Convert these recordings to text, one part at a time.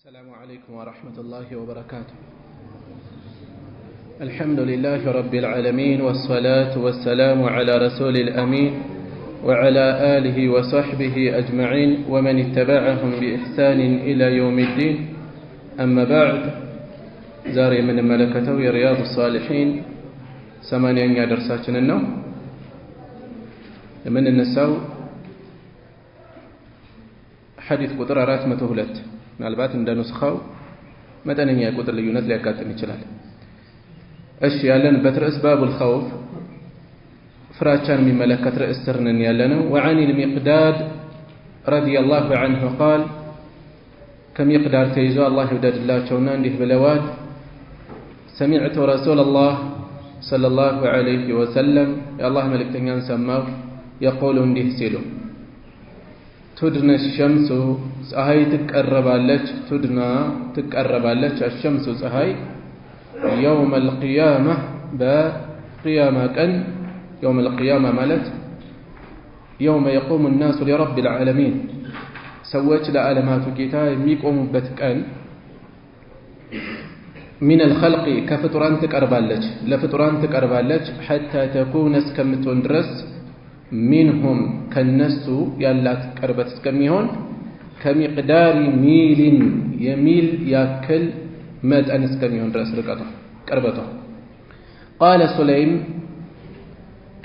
السلام عليكم ورحمة الله وبركاته. الحمد لله رب العالمين والصلاة والسلام على رسول الأمين وعلى آله وصحبه أجمعين ومن اتبعهم بإحسان إلى يوم الدين. أما بعد، زاري من ملكته رياض الصالحين 8 درساتنا النوم من النساء حديث قطر 402 ምናልባት እንደ ኑስኻው መጠነኛ ቁጥር ልዩነት ሊያጋጥም ይችላል። እሺ፣ ያለንበት ርዕስ ባቡል ኸውፍ ፍራቻን የሚመለከት ርዕስ ስር ነን ያለነው። وعن المقداد رضي الله عنه قال ከሚቅዳድ ተይዞ አላህ ይወደድላቸውና እንዲህ ብለዋል። سمعت رسول الله صلى الله عليه وسلم የአላህ መልእክተኛን ሰማሁ يقول እንዲህ ሲሉ تدنى الشمس ፀሐይ ትቀርባለች ትቀርባለች الشمس ፀሐይ يوم القيامة بقيامة ቀን يوم القيامة ማለት يوم يقوم الناس لرب العالمين ሰዎች ለዓለማቱ ጌታ የሚቆሙበት ቀን من الخلق ከፍጡራን ትቀርባለች ለፍጡራን ትቀርባለች حتى تكون እስከምትሆን ድረስ منهم ከነሱ ያላት ቅርበት እስከሚሆን ከሚቅዳሪ ሚልን የሚል ያክል መጠን እስከሚሆን ድረስ ርቀቷ ቅርበቷ። قال سليم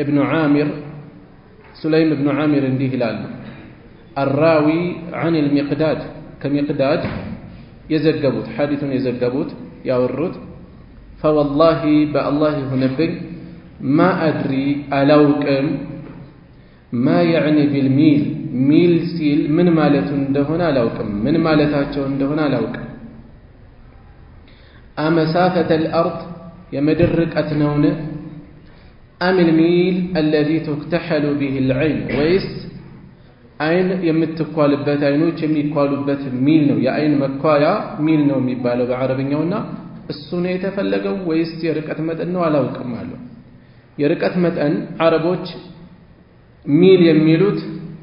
ابن عامر እንዲህ ይላል الراوي عن المقداد ከሚቅዳድ የዘገቡት ሐዲሱን የዘገቡት ያወሩት فوالله بالله ሆነብኝ ما أدري አላውቅም ما يعني بالميل ميل سيل من مالته እንደሆነ አላውቅም ምን ማለታቸው እንደሆነ አላውቅም أمسافة الأرض የምድር ርቀት ነውን أم الميل الذي تكتحل به العين ወይስ አይን የምትኳልበት አይኖች የሚኳሉበት ሚል ነው የአይን መኳያ ሚል ነው የሚባለው በአረብኛውና እሱ ነው የተፈለገው ወይስ የርቀት መጠን ነው አላውቅም አለው። የርቀት መጠን አረቦች ሚል የሚሉት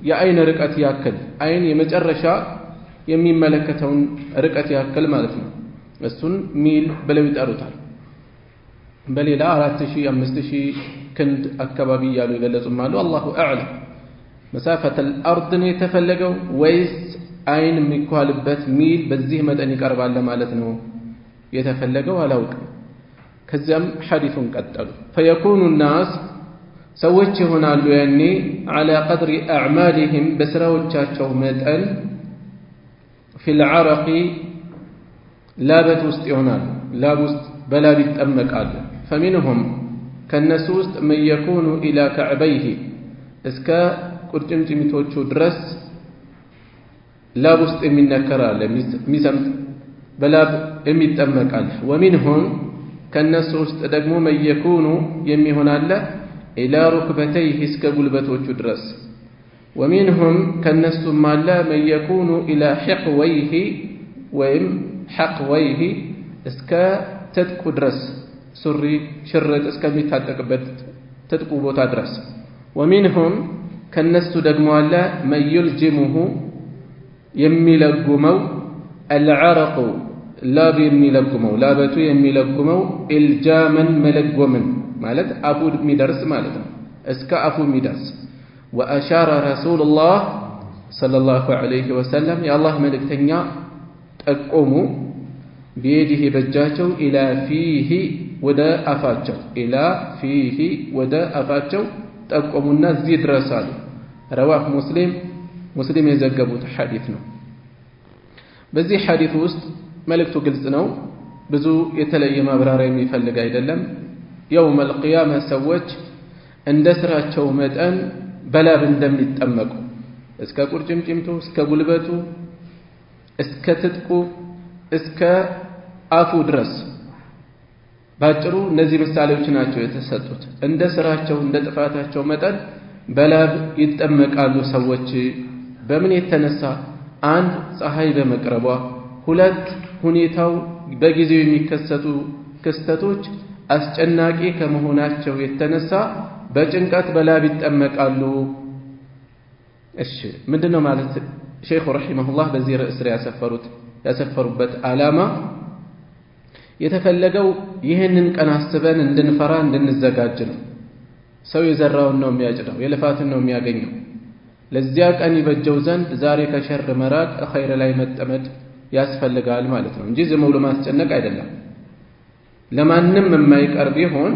የአይን ርቀት ያክል አይን የመጨረሻ የሚመለከተውን ርቀት ያክል ማለት ነው። እሱን ሚል ብለው ይጠሩታል። በሌላ 4000 5000 ክንድ አካባቢ ያሉ ይገለጹም አሉ። አላሁ አዕለም። مسافة الأرض ነው የተፈለገው ወይስ አይን የሚኳልበት ሚል በዚህ መጠን ይቀርባል ማለት ነው የተፈለገው አላውቅም። ከዚያም ሐዲሱን ቀጠሉ فيكون الناس ሰዎች ይሆናሉ ያኔ على قدر أعمالهم በስራዎቻቸው መጠን في العرق ላበት ውስጥ ይሆናሉ ላብ ውስጥ በላብ ይጠመቃሉ فمنهم ከነሱ ውስጥ من يكون إلى كعبيه እስከ ቁርጭምጭሚቶቹ ድረስ ላብ ውስጥ የሚነከራል የሚሰምጥ በላብ የሚጠመቃል ومنهم ከነሱ ውስጥ ደግሞ من يكون የሚሆን አለ إلى ركبتيه እስከ ጉልበቶቹ ድረስ ومنهم ከነሱም አለ من يكون إلى حقويه ወይም حقويه እስከ ትጥቁ ድረስ ሱሪ ሽርጥ እስከሚታጠቅበት ትጥቁ ቦታ ድረስ ومنهم ከነሱ ደግሞ አለ من يلجمه የሚለጉመው العرق ላብ የሚለጉመው ላበቱ የሚለጉመው إلجاما መለጎምን ማለት አፉ የሚደርስ ማለት ነው እስከ አፉ የሚደርስ وأشار رسول الله صلى الله عليه وسلم يا الله መልእክተኛ ጠቆሙ بيده በእጃቸው إلى فيه ወደ አፋቸው إلى فيه ወደ አፋቸው ጠቆሙና እዚህ ድረስ አሉ። رواه ሙስሊም የዘገቡት ሐዲስ ነው። በዚህ ሐዲስ ውስጥ መልእክቱ ግልጽ ነው። ብዙ የተለየ ማብራሪያ የሚፈልግ አይደለም። يوم القيامة ሰዎች እንደ ስራቸው መጠን በላብ እንደሚጠመቁ እስከ ቁርጭምጭምቱ እስከ ጉልበቱ እስከ ትጥቁ እስከ አፉ ድረስ ባጭሩ እነዚህ ምሳሌዎች ናቸው የተሰጡት። እንደ ስራቸው እንደ ጥፋታቸው መጠን በላብ ይጠመቃሉ ሰዎች። በምን የተነሳ? አንድ ፀሐይ በመቅረቧ፣ ሁለት ሁኔታው በጊዜው የሚከሰቱ ክስተቶች አስጨናቂ ከመሆናቸው የተነሳ በጭንቀት በላብ ይጠመቃሉ። እሺ ምንድነው ማለት ሼኹ ረሂመሁላህ በዚህ ርዕስ ላይ ያሰፈሩት ያሰፈሩበት ዓላማ የተፈለገው ይህንን ቀን አስበን እንድንፈራ እንድንዘጋጅ ነው። ሰው የዘራውን ነው የሚያጭደው፣ የልፋትን ነው የሚያገኘው። ለዚያ ቀን ይበጀው ዘንድ ዛሬ ከሸር መራቅ ኸይር ላይ መጠመድ ያስፈልጋል ማለት ነው እንጂ ዝም ብሎ ማስጨነቅ አይደለም። ለማንም የማይቀር ቢሆን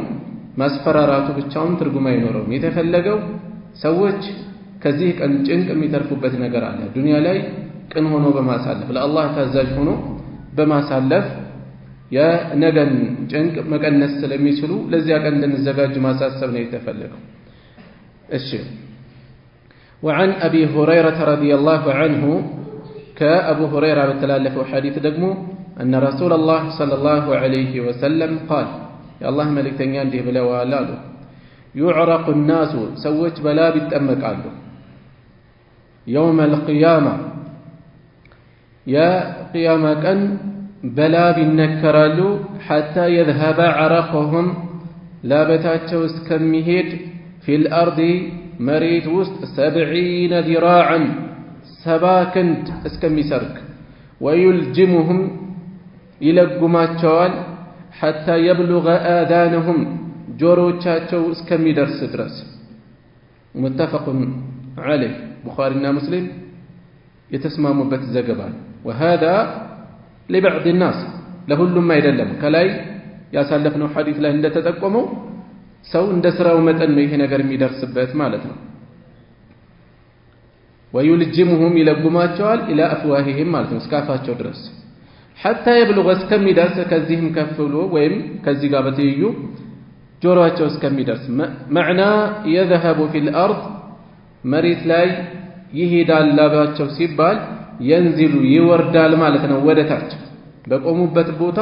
ማስፈራራቱ ብቻውን ትርጉም አይኖረውም። የተፈለገው ሰዎች ከዚህ ቀን ጭንቅ የሚተርፉበት ነገር አለ። ዱንያ ላይ ቅን ሆኖ በማሳለፍ ለአላህ ታዛዥ ሆኖ በማሳለፍ የነገን ጭንቅ መቀነስ ስለሚችሉ ለዚያ ቀን እንድንዘጋጅ ማሳሰብ ነው የተፈለገው። እሺ وعن أبي هريرة رضي الله عنه كأبو هريرة بتلالف حديث دقمو أن رسول الله صلى الله عليه وسلم قال يا الله ملك تنيان دي بلا والالو يعرق الناس سوت بلا بتأمك عنه يوم القيامة يا قيامة كان بلا بالنكرالو حتى يذهب عرقهم لا بتاتشو اسكميهيد في الأرض مريت وسط 70 ذراعا 70 كنت اسكمي سرك ويلجمهم يلقماتشوال حتى يبلغ آذانهم جوروتشاتشو اسكمي درس متفق عليه بخارينا مسلم يتسمى مبت الزقبان وهذا لبعض الناس لهلم ما يدلم كلاي ياسالفنا حديث له عند تتقموا ሰው እንደ ስራው መጠን ነው ይሄ ነገር የሚደርስበት ማለት ነው። ويلجمهم ይለጉማቸዋል الى افواههم ማለት ነው እስካፋቸው ድረስ حتى يبلغ እስከሚደርስ ከዚህም ከፍ ብሎ ወይም ከዚህ ጋር በትይዩ ጆሮአቸው እስከሚደርስ معنى يذهب في الارض መሬት ላይ ይሄዳል ላባቸው ሲባል ينزل ይወርዳል ማለት ነው ወደታች በቆሙበት ቦታ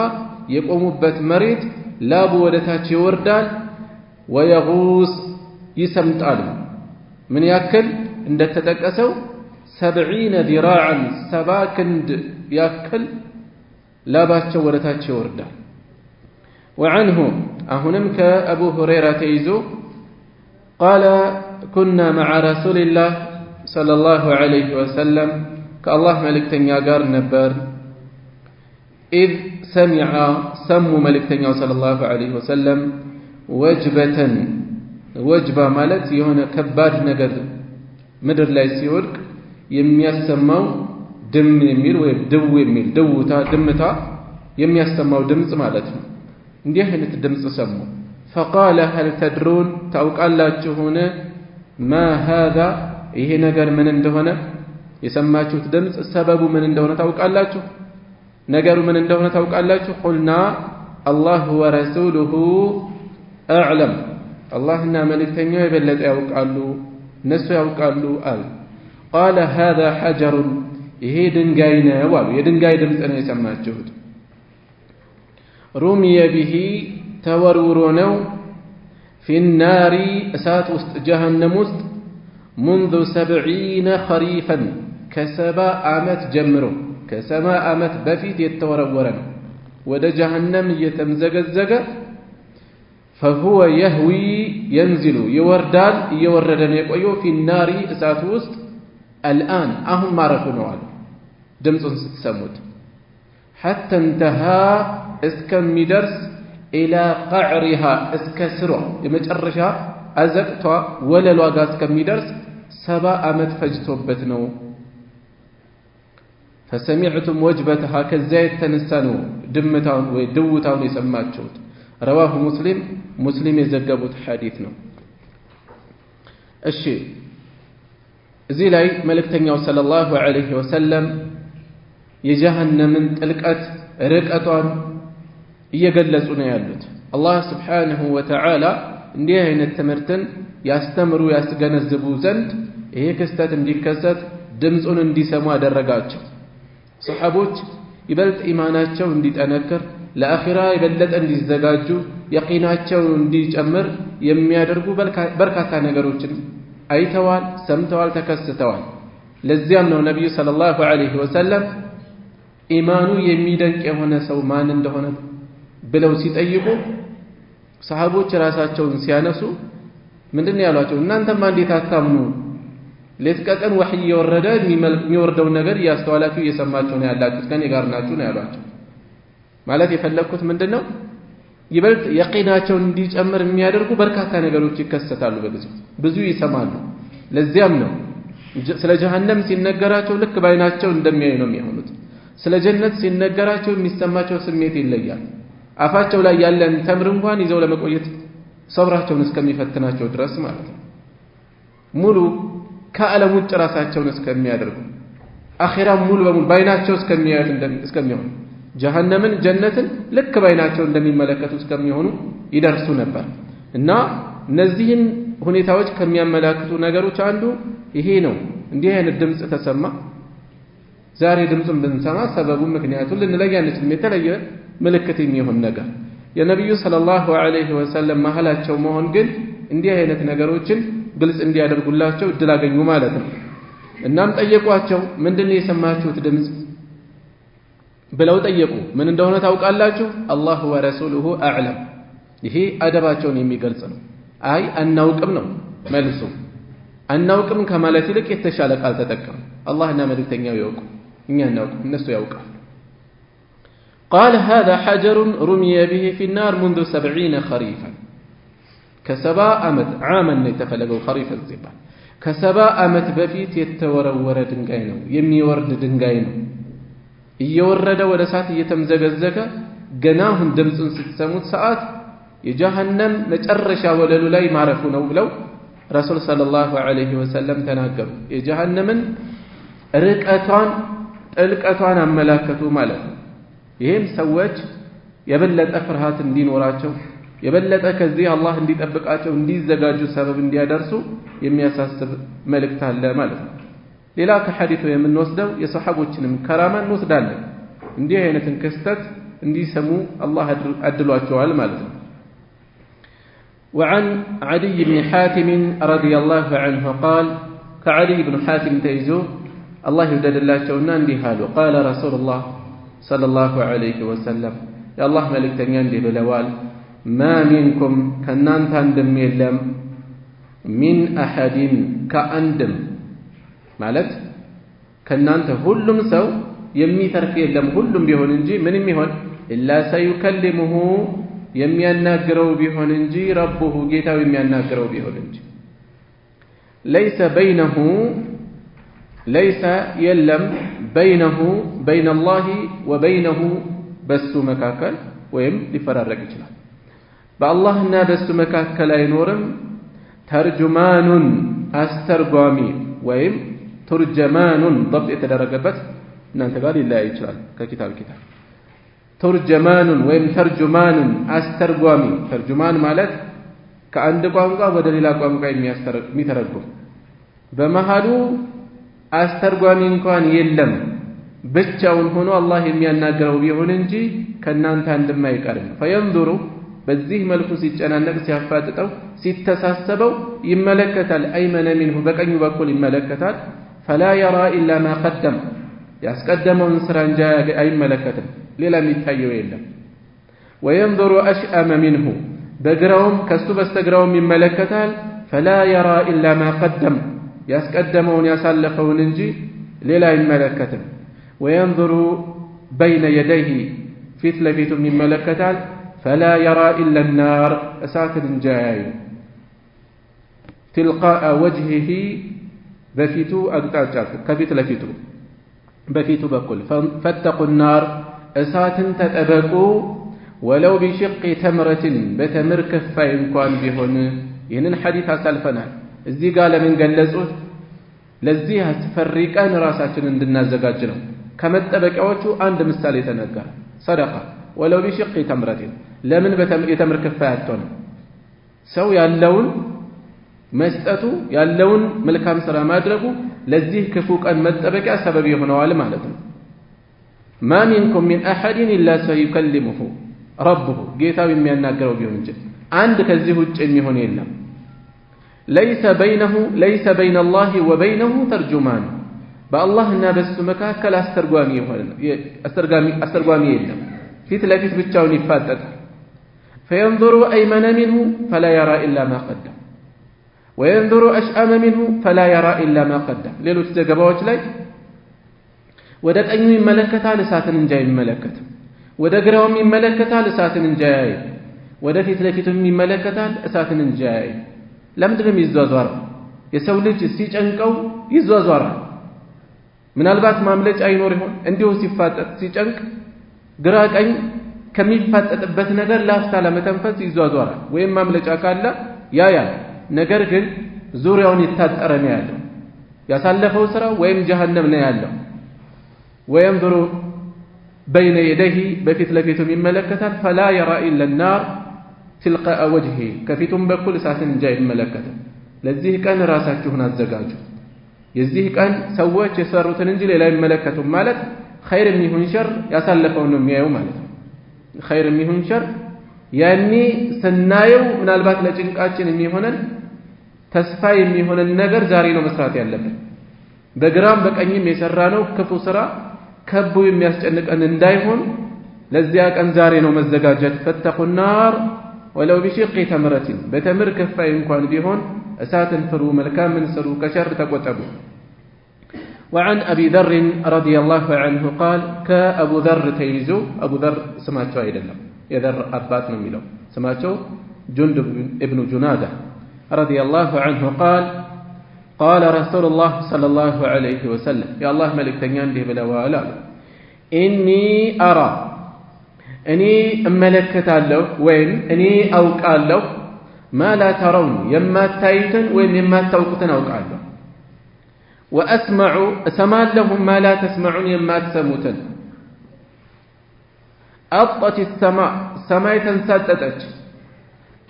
የቆሙበት መሬት ላቡ ወደታች ይወርዳል ويغوص يسمطال من ياكل እንደተጠቀሰው 70 ذراعا 70 ክንድ ያክል ላባቸው ወደታች ይወርዳል። وعنه አሁንም ከአቡ ሁረይራ ተይዞ قال كنا مع رسول الله صلى الله عليه وسلم كالله ملكتኛ ጋር ነበር إذ سمع سمو ملكتኛው صلى الله عليه وسلم ወጅበተን ወጅባ ማለት የሆነ ከባድ ነገር ምድር ላይ ሲወድቅ የሚያሰማው ድም የሚል ወይ ድው የሚል ድውታ ድምታ የሚያሰማው ድምጽ ማለት ነው። እንዲህ አይነት ድምጽ ሰሙ። فقال هل تدرون ታውቃላችሁን ما هذا ይሄ ነገር ምን እንደሆነ የሰማችሁት ድምጽ ሰበቡ ምን እንደሆነ ታውቃላችሁ? ነገሩ ምን እንደሆነ ታውቃላችሁ? قلنا الله ورسوله أعلم اللهنا ملكتنيو يبلغ يوقالو نسو يوقالو قال هذا حجر ይሄ ድንጋይ ነው አሉ። የድንጋይ ድምጽ ነው የሰማችሁት። ሩሚየ ቢሂ ተወርውሮ ነው في النار እሳት ውስጥ ጀሃነም ውስጥ منذ 70 خريفا ከ70 ዓመት ጀምሮ ከ70 ዓመት በፊት የተወረወረ ነው ወደ ጀሃነም እየተምዘገዘገ فهو يهوي ينزل يوردال يوردن يقيو في النار እሳት ውስጥ الآن አሁን ማረፉ ነው አሉ ድምጹን ስትሰሙት حتى انتهى እስከሚደርስ إلى قعرها እስከስሯ የመጨረሻ አዘቅቷ ወለሏ ጋር እስከሚደርስ 70 ዓመት ፈጅቶበት ነው فسمعتم وجبتها ከዚያ የተነሳ ነው ድምታውን ወይ ድውታውን የሰማችሁት رواه مسلم የዘገቡት ሐዲስ ነው። እሺ እዚህ ላይ መልእክተኛው ሰለላሁ ዐለይሂ ወሰለም የጀሃነምን ጥልቀት ርቀቷን እየገለጹ ነው ያሉት። አላህ Subhanahu Wa Ta'ala እንዲህ አይነት ትምህርትን ያስተምሩ ያስገነዝቡ ዘንድ ይሄ ክስተት እንዲከሰት ድምጹን እንዲሰሙ አደረጋቸው። ሱሐቦች ይበልጥ ኢማናቸው እንዲጠነክር ለአኺራ ይበለጥ እንዲዘጋጁ የቂናቸው እንዲጨምር የሚያደርጉ በርካታ ነገሮችን አይተዋል፣ ሰምተዋል፣ ተከስተዋል። ለዚያም ነው ነብዩ ሰለላሁ ዐለይሂ ወሰለም ኢማኑ የሚደንቅ የሆነ ሰው ማን እንደሆነ ብለው ሲጠይቁ ሰሃቦች ራሳቸውን ሲያነሱ ምንድነው ያሏቸው? እናንተማ እንዴት አታምኑ? ለተቀቀን ወህይ የወረደ የሚወርደው ነገር ያስተዋላችሁ እየሰማችሁ ነው ያላችሁት ከኔ ጋር ናችሁ ነው ያሏቸው ማለት የፈለኩት ምንድነው ይበልጥ የቂናቸውን እንዲጨምር የሚያደርጉ በርካታ ነገሮች ይከሰታሉ በጊዜው ብዙ ይሰማሉ ለዚያም ነው ስለ ጀሃነም ሲነገራቸው ልክ ባይናቸው እንደሚያዩ ነው የሚሆኑት ስለ ጀነት ሲነገራቸው የሚሰማቸው ስሜት ይለያል አፋቸው ላይ ያለን ተምር እንኳን ይዘው ለመቆየት ሰብራቸውን እስከሚፈትናቸው ድረስ ማለት ነው ሙሉ ከዓለም ውጭ ራሳቸውን እስከሚያደርጉ አኺራም ሙሉ በሙሉ ባይናቸው እስከሚሆኑ ጀሃነምን ጀነትን ልክ ባይናቸው እንደሚመለከቱ እስከሚሆኑ ይደርሱ ነበር እና እነዚህን ሁኔታዎች ከሚያመላክቱ ነገሮች አንዱ ይሄ ነው እንዲህ አይነት ድምጽ ተሰማ ዛሬ ድምጽን ብንሰማ ሰበቡ ምክንያቱን ልንለይ አንችልም የተለየ ምልክት የሚሆን ነገር የነብዩ ሰለላሁ ዐለይሂ ወሰለም መሐላቸው መሆን ግን እንዲህ አይነት ነገሮችን ግልጽ እንዲያደርጉላቸው እድል አገኙ ማለት ነው እናም ጠየቋቸው ምንድነው የሰማችሁት ድምጽ ብለው ጠየቁ ምን እንደሆነ ታውቃላችሁ አላሁ ወረሱሉሁ አዕለም ይሄ አደባቸውን የሚገልጽ ነው አይ አናውቅም ነው መልሱ አናውቅም ከማለት ይልቅ የተሻለ ቃል ተጠቀሙ አላህና መልእክተኛው ያውቁ እኛ እናውቅ እነሱ ያውቃሉ قال هذا حجر رمي به في النار منذ 70 خريفا كسبا أمت عاما يتفلقوا خريف الزبال كسبا أمت بفيت يتورور دنقاينو يميورد دنقاينو يورد ولسات يتمزقزق قناهم دمسن ستسموت ساعات يجهنم متأرشا وللو لا يمعرفون ولو رسول صلى الله عليه وسلم تناقب يجهنم ركأتان أملاكة مالك ይሄም ሰዎች የበለጠ ፍርሃት እንዲኖራቸው የበለጠ ከዚህ አላህ እንዲጠብቃቸው እንዲዘጋጁ ሰበብ እንዲያደርሱ የሚያሳስብ መልእክት አለ ማለት ነው ሌላ ከሐዲሱ የምንወስደው የሰሃቦችንም ከራማ እንወስዳለን እንዲህ አይነትን ክስተት እንዲሰሙ አላህ አድሏቸዋል ማለት ነው وعن عدي بن حاتم رضي الله عنه قال كعدي بن حاتم تيزو الله يودد الله شونا እንዲህ አሉ قال رسول الله صلى الله عليه وسلم يا الله ملك تنيان دي بلوال ما منكم كنان تندم يلم من أحد كأندم مالت كنان تهلم سو يمي ترك يلم هلم بيهون انجي من يميهون إلا سيكلمه يمي الناقرو بيهون انجي ربه جيتا ويمي الناقرو بيهون انجي ليس يلم بينه بين الله وبينه بس مكاكل ويم لفرارق ይችላል በአላህና በሱ መካከል አይኖርም ተርጁማን አስተርጓሚ ወይም ተርጀማን ضبط የተደረገበት እናንተ ጋር ሊለያይ ይችላል ከኪታብ ተርጀማን ወይም ተርጁማን አስተርጓሚ ተርጁማን ማለት ከአንድ ቋንቋ ወደ ሌላ ቋንቋ የሚተረጉም በመሃሉ አስተርጓሚ እንኳን የለም ብቻውን ሆኖ አላህ የሚያናገረው ቢሆን እንጂ ከናንተ አንድም አይቀርም ፈየንዙሩ በዚህ መልኩ ሲጨናነቅ ሲያፋጥጠው ሲተሳሰበው ይመለከታል አይመነ منه በቀኙ በኩል ይመለከታል فلا يرى الا ما قدم ያስቀደመውን ስራ እንጂ አይመለከትም ሌላ የሚታየው የለም وينظر اشأم منه በግራውም ከሱ በስተግራውም ይመለከታል فلا يرى الا ما قدم ያስቀደመውን ያሳለፈውን እንጂ ሌላ አይመለከትም وينظر بين يديه في ثلث من ملكتال فلا يرى إلا النار أساكن جاي تلقاء وجهه بفيتو أقتاجاك كبيت لفيتو بفيتو بقول فاتقوا النار أساتن تتبقوا ولو بشق تمرة بتمر كفاين كوان بهن ينن حديث سلفنا الزي قال من قلزوت لزيها تفريقان راساتن عندنا زجاجنا ከመጠበቂያዎቹ አንድ ምሳሌ ተነገረ ሰደቃ ወለው ቢሽቅ ተምረት ለምን የተምር ከፋያቸው ሰው ያለውን መስጠቱ ያለውን መልካም ስራ ማድረጉ ለዚህ ክፉ ቀን መጠበቂያ ሰበብ ይሆነዋል ማለት ነው ما منكم من احد الا سيكلمه ربه ጌታው የሚያናገረው ቢሆን እንጂ አንድ ከዚህ ውጭ የሚሆን የለም ليس بين الله وبينه ترجمان በአላህና በሱ መካከል አስተርጓሚ የለም ፊት ለፊት ብቻውን ይፋጠጣል فينظر ايمن منه فلا يرى الا ما قدم وينظر أشأم منه فلا يرى إلا ما قدم ሌሎች ዘገባዎች ላይ ወደ ቀኙ ይመለከታል እሳትን እንጂ አይመለከትም ወደ ግራውም ይመለከታል እሳትን እንጂ አያይም ወደ ፊት ለፊቱም ይመለከታል እሳትን እንጂ አያይም ለምንድነው የሚዟዟረው የሰው ልጅ ሲጨንቀው ይዟዟራል ምናልባት ማምለጫ አይኖር ይሆን እንዲሁ ሲፋጠጥ ሲጨንቅ ግራ ቀኝ ከሚፋጠጥበት ነገር ላፍታ ለመተንፈስ ይዟዟራል ወይም ማምለጫ ካለ ያያል ነገር ግን ዙሪያውን ይታጠረ ነው ያለው ያሳለፈው ስራ ወይም ጀሃነም ነው ያለው وينظر بين يديه بفيت لفيتم يملكتان فلا يرى إلا النار تلقاء وجهه كفيتم بكل ساعة جاي ملكته لذيه كان راساته هنا الزجاج يزيه كان سوّاش يسارو تنجل إلى ملكته مالت خير منه شر يسلفه نمياه مالت خير منه شر يعني سنايو من البات لجنك أجن ميهونا تسفاي ميهونا النجر زارينو مسراتي اللبن بقرام بك أني ميسرانو كفو سرا كبو يمياسجنك أن اندايهون لزياك أنزارينو مزدقاجت فاتقوا النار ولو بشق تمرة بتمر كفاين كوان بيهون أسات فرو ملكان من سرو كشر تقوتبو وعن أبي ذر رضي الله عنه قال كأبو ذر تيزو أبو ذر سماتشو أيضا يذر أبات نميلو سماتشو جندب ابن جنادة رضي الله عنه قال رسول الله صلى الله عليه وسلم يا الله ملك تنيان به بلا ولا إني أرى أني ملكت له وين أني أوقع له ما لا ترون يما تايتن وين يما توقتن أوقع له وأسمع سمع لهم ما لا تسمعون يما تسموتن أطت السماء سماء تنسدتج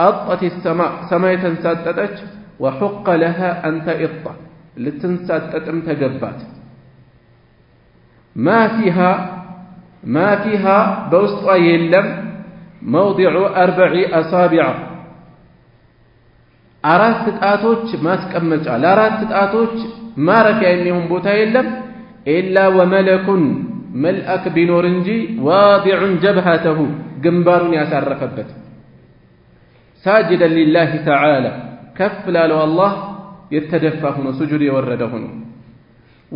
أطت السماء سماء تنسدتج وحق لها أن تئط لتنسدتم تجبات ما فيها بوسط يلم موضع 4 أصابع أرات تتآتوش ما سكمج على أرات تتآتوش ما رفع منهم بوتا يلم إلا وملك ملأك بنورنجي واضع جبهته جنبار يسار فبت ساجدا لله تعالى كف لالو الله يتدفعون سجد يوردهن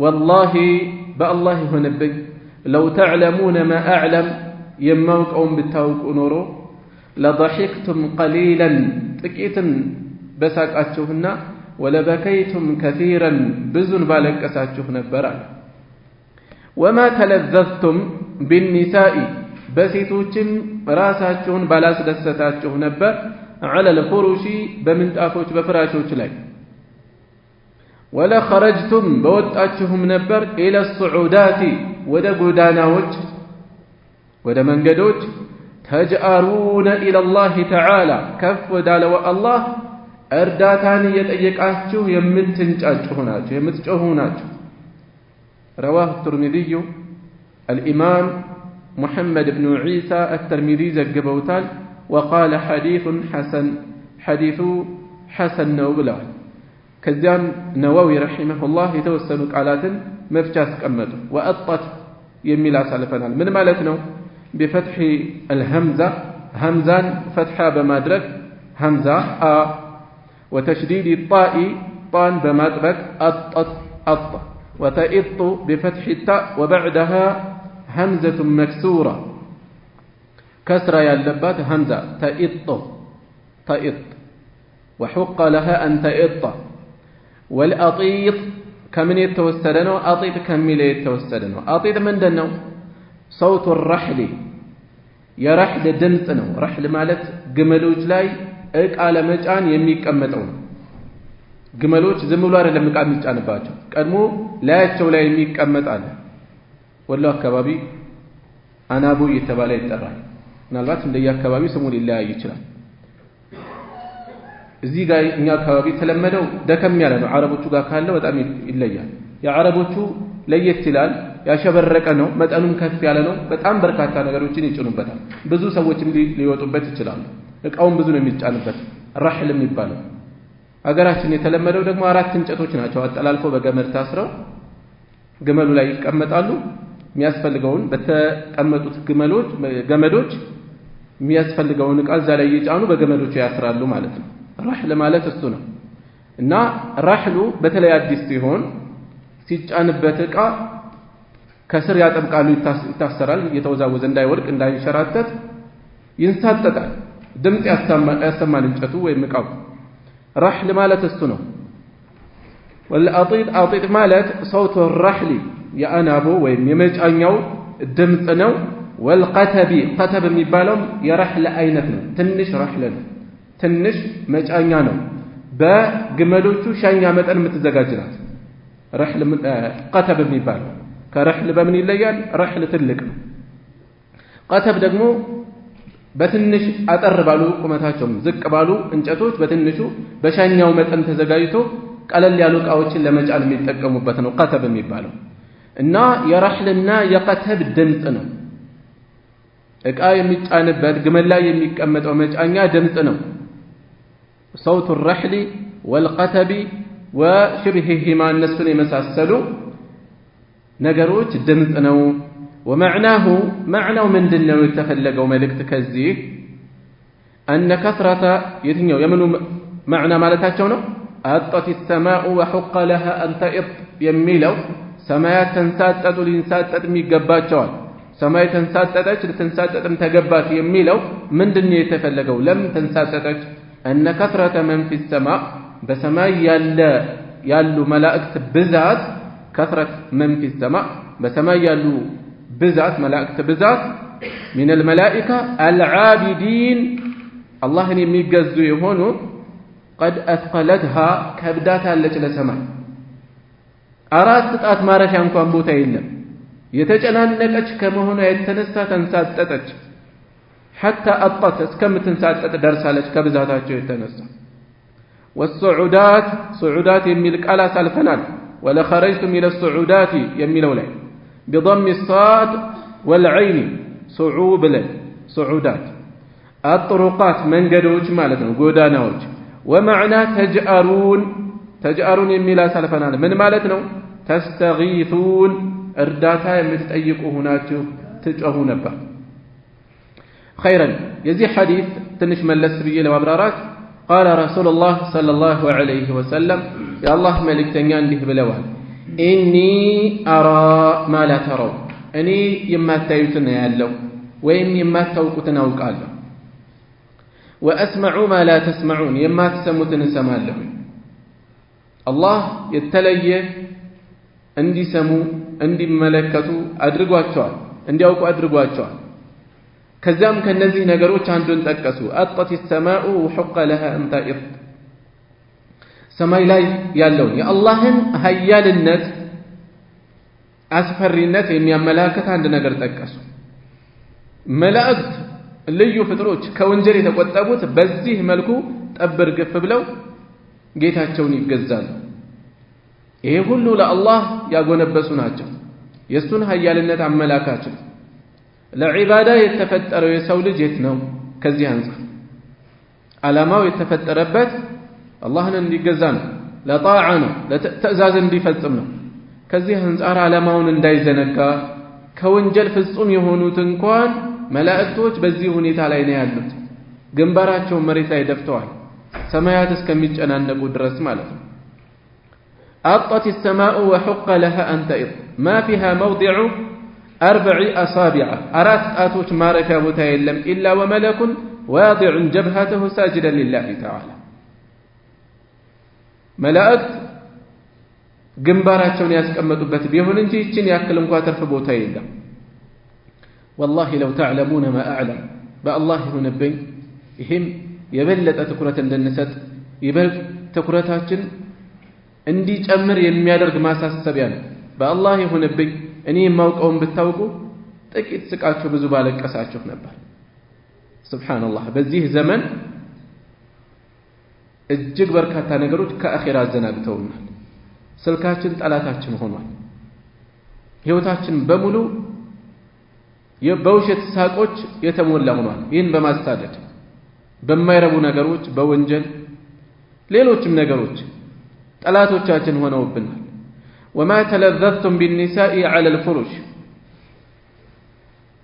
والله بالله هنبي لو تعلمون ما أعلم يموقعون بالتوق نورو لضحكتم قليلا تكيتن بساك أتشوهن ولبكيتم كثيرا بزن بالك أساتشوهن برا وما تلذذتم بالنساء بسيتوچم راساتشوهن بالاس دستاتشوهن بر على الفروش بمنتافوش بفراشوش لاي ولا خرجتم بوتاتشوهم نبر إلى الصعودات ودا قداناوج ودا منقدوج تجأرون إلى الله تعالى كف ودالو الله أرداتاني يتأيقاتشو يمتنجهوناتشو رواه الترمذي الإمام محمد بن عيسى الترمذي زقبوتال وقال حديث حسن نوبلا كذان نووي رحمه الله يتوسنك على مفجاس كمته وأطت يميل سالفنا من مالتنا بفتح الهمزة همزان فتحة بمدرك همزة وتشديد الطاء طان بمدرك أط وتئط بفتح التاء وبعدها همزة مكسورة كسر يلبات همزة تئط وحق لها أن تئط والأطيط كمن يتوسدنو أطيط كمل يتوسدنو أطيط من دنو صوت الرحل يا رحل دمتنو رحل مالت جملوج لاي على مجان يميك أمتون جملوج زملوا على لما كان مجان باجو كانوا لا يتشولا يميك أمتان والله كبابي أنا أبو يتبالي التراي نالبات من ديا كبابي سمو لله يجرا እዚህ ጋር እኛ አካባቢ ተለመደው ደከም ያለ ነው አረቦቹ ጋር ካለው በጣም ይለያል የአረቦቹ ለየት ይላል ያሸበረቀ ነው መጠኑም ከፍ ያለ ነው በጣም በርካታ ነገሮችን ይጭኑበታል ብዙ ሰዎችም ሊወጡበት ይችላሉ እቃውን ብዙ ነው የሚጫንበት ረህል የሚባለው አገራችን የተለመደው ደግሞ 4 እንጨቶች ናቸው አጠላልፎ በገመድ ታስረው ግመሉ ላይ ይቀመጣሉ የሚያስፈልገውን በተቀመጡት ገመዶች የሚያስፈልገውን እቃ እዛ ላይ ይጫኑ በገመዶቹ ያስራሉ ማለት ነው رحل مالت السنة እና ረህሉ በተለይ አዲስ ሲሆን ሲጫንበት ዕቃ ከስር ያጠብቃሉ፣ ይታሰራል፣ እየተወዛወዘ እንዳይወድቅ እንዳይንሸራተት ይንሳጠጣል፣ ድምፅ ያሰማል እንጨቱ ወይም ዕቃው። ረህል ማለት እሱ ነው። ወልአጢጥ አጢጥ ማለት ሰውቱ ረህሊ የአናቦ ወይም የመጫኛው ድምፅ ነው። ወልቀተቢ ቀተብ የሚባለው የረህል አይነት ነው። ትንሽ ረህል ነው፣ ትንሽ መጫኛ ነው። በግመሎቹ ሻኛ መጠን የምትዘጋጅ ናት ረህል ቀተብ የሚባለው። ከረህል በምን ይለያል? ረህል ትልቅ ነው። ቀተብ ደግሞ በትንሽ አጠር ባሉ ቁመታቸው ዝቅ ባሉ እንጨቶች በትንሹ በሻኛው መጠን ተዘጋጅቶ ቀለል ያሉ ዕቃዎችን ለመጫን የሚጠቀሙበት ነው ቀተብ የሚባለው። እና የረህልና የቀተብ ድምፅ ነው። ዕቃ የሚጫንበት ግመል ላይ የሚቀመጠው መጫኛ ድምፅ ነው። ሰውቱ ረህሊ ወልቀተቢ ወሽብሂሂማ እነሱን የመሳሰሉ ነገሮች ድምፅ ነው። ወመዕናሁ መዕናው ምንድን ነው የተፈለገው መልእክት ከዚህ? አነ ከስረተ የትኛው የምኑ መዕና ማለታቸው ነው? አጠት ሰማኡ ወሑቀ ለሃ አንተኢጥ የሚለው ሰማያት ተንሳጠጡ ሊንሳጠጥ የሚገባቸዋል። ሰማይ ተንሳጠጠች ልትንሳጠጥም ተገባት የሚለው ምንድን ነው የተፈለገው? ለምን ተንሳጠጠች? أن كثرة من في السماء بسماء يالو ملائكة بزات كثرة من في السماء بسماء يالو بزات ملائكة بزات من الملائكة العابدين الله يميقزو يهونو قد أثقلتها كبداتها التي لسماء أراد تتأت مارك ينكوان بوتا إلا يتجنانك كما هنا يتنسى تنساتتك حتى أطت كم تنسات درس على كبزاتها يتنسى والصعودات صعودات يملك على سالفنان ولا خرجتم إلى الصعودات يميل ولا بضم الصاد والعين صعوب لي صعودات الطرقات من قدوج مالتنا قودانوج ومعنى تجأرون يميل سالفنان من مالتنا تستغيثون ارداتا يمتأيقوا هناك تجأهون به خيرا يزي حديث تنش من لسبيل وابرارات قال رسول الله صلى الله عليه وسلم يا الله ملك تنيان به بلوان إني أرى ما لا ترون أني يما تايوتنا يالو وإن يما توقتنا وقالو وأسمع ما لا تسمعون يما تسموتنا سمالو الله يتلي عندي سمو عندي ملكتو أدرقواتشوال عندي أوكو أدرقواتشوال كزام كنزي نجروش عندن تكسو أطت السماء وحق لها أن تئط سماي لا يالون يا الله هيال الناس أسفر الناس يميا ملاكة عند نجر تكسو ملاكت اللي يفتروش كونجري تقطبوت بزيه ملكو تأبر قف بلو جيتها تشوني بجزال إيه كله لا الله يا جنبسوناቸው يستون هيال الناس عن ملاكاتهم ለዒባዳ የተፈጠረው የሰው ልጅ የት ነው? ከዚህ አንፃር ዓላማው የተፈጠረበት አላህን እንዲገዛ ነው፣ ለጣዓ ነው፣ ለትእዛዝ እንዲፈጽም ነው። ከዚህ አንፃር ዓላማውን እንዳይዘነጋ ከወንጀል ፍጹም የሆኑት እንኳን መላእክቶች በዚህ ሁኔታ ላይ ነው ያሉት። ግንባራቸውን መሬት ላይ ደፍተዋል፣ ሰማያት እስከሚጨናነቁ ድረስ ማለት ነው። አጠት السماء وحق لها أن تئط ما فيها موضع 4 أصابع أرات آتوش مارك أبوتا يلم إلا وملك واضع جبهته ساجدا لله تعالى ملائكت جنباراتشون ياسكمتوا بيهون انجي يتشن يأكلم قاتر في بوتا يلم والله لو تعلمون ما أعلم بأ الله هنبي هم يبلت أتكرة للنسات يبلت تكرتاتشن اندي جمر يميادرق ما ساسسبيان بأ الله هنبي እኔ የማውቀውን ብታውቁ ጥቂት ስቃችሁ ብዙ ባለቀሳችሁ ነበር። ሱብሃንአላህ በዚህ ዘመን እጅግ በርካታ ነገሮች ከአኺራ አዘናግተውናል። ስልካችን ጠላታችን ሆኗል። ህይወታችን በሙሉ በውሸት ሳቆች የተሞላ ሆኗል። ይህን በማሳደድ በማይረቡ ነገሮች፣ በወንጀል ሌሎችም ነገሮች ጠላቶቻችን ሆነውብናል። وما تلذذتم بالنساء على الفرش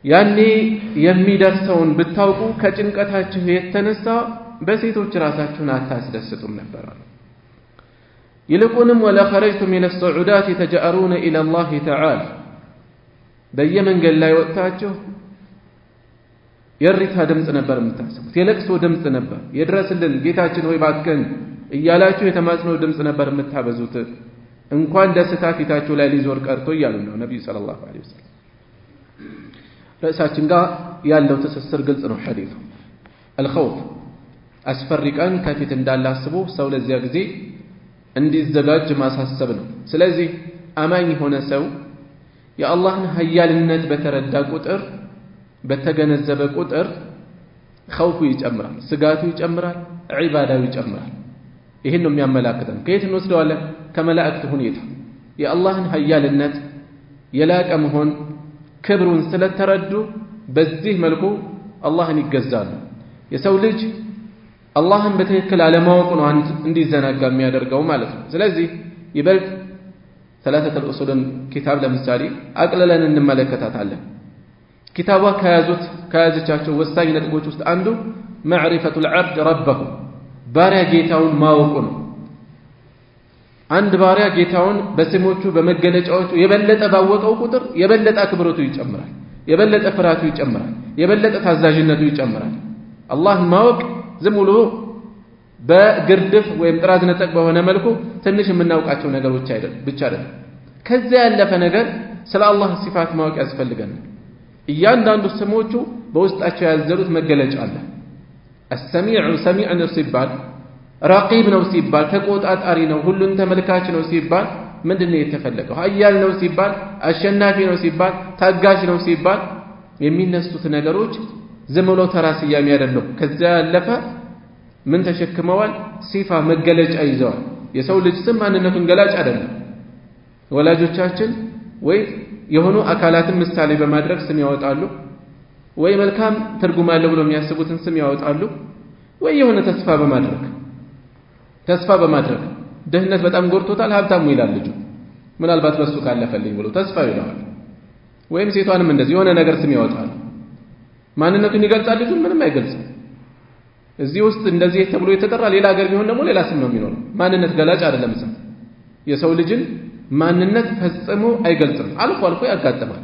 يعني የሚደርሰውን ብታውቁ ከጭንቀታችሁ የተነሳ በሴቶች ራሳችሁን አታስደስቱም ነበር። ይልቁንም ወለኸረጅቱም ኢለ ሱዑዳት ተጀአሩነ ኢለላህ ተዓላ በየመንገድ ላይ ወጥታችሁ የሪታ ድምፅ ነበር የምታሰሙት፣ የለቅሶ ድምፅ ነበር፣ የድረስልን ጌታችን ሆይ ባክን እያላችሁ የተማጽኖ ድምፅ ነበር የምታበዙት። እንኳን ደስታ ፊታችሁ ላይ ሊዞር ቀርቶ እያሉ ነው ነቢዩ ሰለላሁ ዐለይሂ ወሰለም። ርዕሳችን ጋር ያለው ትስስር ግልጽ ነው። ሐዲሱ አልኸውፍ አስፈሪ ቀን ከፊት እንዳላስቡ ሰው ለዚያ ጊዜ እንዲዘጋጅ ማሳሰብ ነው። ስለዚህ አማኝ የሆነ ሰው የአላህን ሀያልነት በተረዳ ቁጥር በተገነዘበ ቁጥር ኸውፉ ይጨምራል፣ ስጋቱ ይጨምራል፣ ዒባዳው ይጨምራል። ይህን ነው የሚያመላክተን። ከየት እንወስደዋለን? ከመላእክት ሁኔታ የአላህን ሀያልነት የላቀ መሆን ክብሩን ስለተረዱ በዚህ መልኩ አላህን ይገዛሉ። የሰው ልጅ አላህን በትክክል አለማወቁ ነው እንዲዘናጋ የሚያደርገው ማለት ነው። ስለዚህ ይበልጥ ሰላተል ኡሱልን ኪታብ ለምሳሌ አቅልለን እንመለከታታለን። ኪታቧ ከያዘቻቸው ወሳኝ ነጥቦች ውስጥ አንዱ ማዕሪፈቱል ዐብድ ረበሁ ባሪያ ጌታውን ማወቁ ነው። አንድ ባሪያ ጌታውን በስሞቹ በመገለጫዎቹ የበለጠ ባወቀው ቁጥር የበለጠ አክብሮቱ ይጨምራል፣ የበለጠ ፍርሃቱ ይጨምራል፣ የበለጠ ታዛዥነቱ ይጨምራል። አላህን ማወቅ ዝም ብሎ በግርድፍ ወይም ጥራዝ ነጠቅ በሆነ መልኩ ትንሽ የምናውቃቸው ነገሮች ብቻ አይደለም። ከዚያ ያለፈ ነገር ስለ አላህ ሲፋት ማወቅ ያስፈልገናል። እያንዳንዱ ስሞቹ በውስጣቸው ያዘሉት መገለጫ አለ። አሰሚዑ ሰሚዕ ነው ሲባል፣ ረቂብ ነው ሲባል፣ ተቆጣጣሪ ነው፣ ሁሉን ተመልካች ነው ሲባል ምንድን ነው የተፈለገው? ሀያል ነው ሲባል፣ አሸናፊ ነው ሲባል፣ ታጋሽ ነው ሲባል የሚነሱት ነገሮች ዝም ብሎ ተራ ስያሜ አይደለም። ከዚያ ያለፈ ምን ተሸክመዋል? ሲፋ መገለጫ ይዘዋል። የሰው ልጅ ስም ማንነቱን ገላጭ አይደለም። ወላጆቻችን ወይ የሆኑ አካላትን ምሳሌ በማድረግ ስም ያወጣሉ፣ ወይ መልካም ትርጉም አለው ብሎ የሚያስቡትን ስም ያወጣሉ፣ ወይ የሆነ ተስፋ በማድረግ ድህነት በጣም ጎድቶታል ሀብታሙ ይላል ልጁ፣ ምናልባት በሱ ካለፈልኝ ብሎ ተስፋ ይለዋል። ወይም ሴቷንም እንደዚህ የሆነ ነገር ስም ያወጣሉ። ማንነቱን ይገልጻል፣ ልጁን ምንም አይገልጽም። እዚህ ውስጥ እንደዚህ ተብሎ የተጠራ ሌላ ሀገር ቢሆን ደግሞ ሌላ ስም ነው የሚኖረው። ማንነት ገላጭ አይደለም። ስም የሰው ልጅን ማንነት ፈጽሞ አይገልጽም። አልፎ አልፎ ያጋጥማል።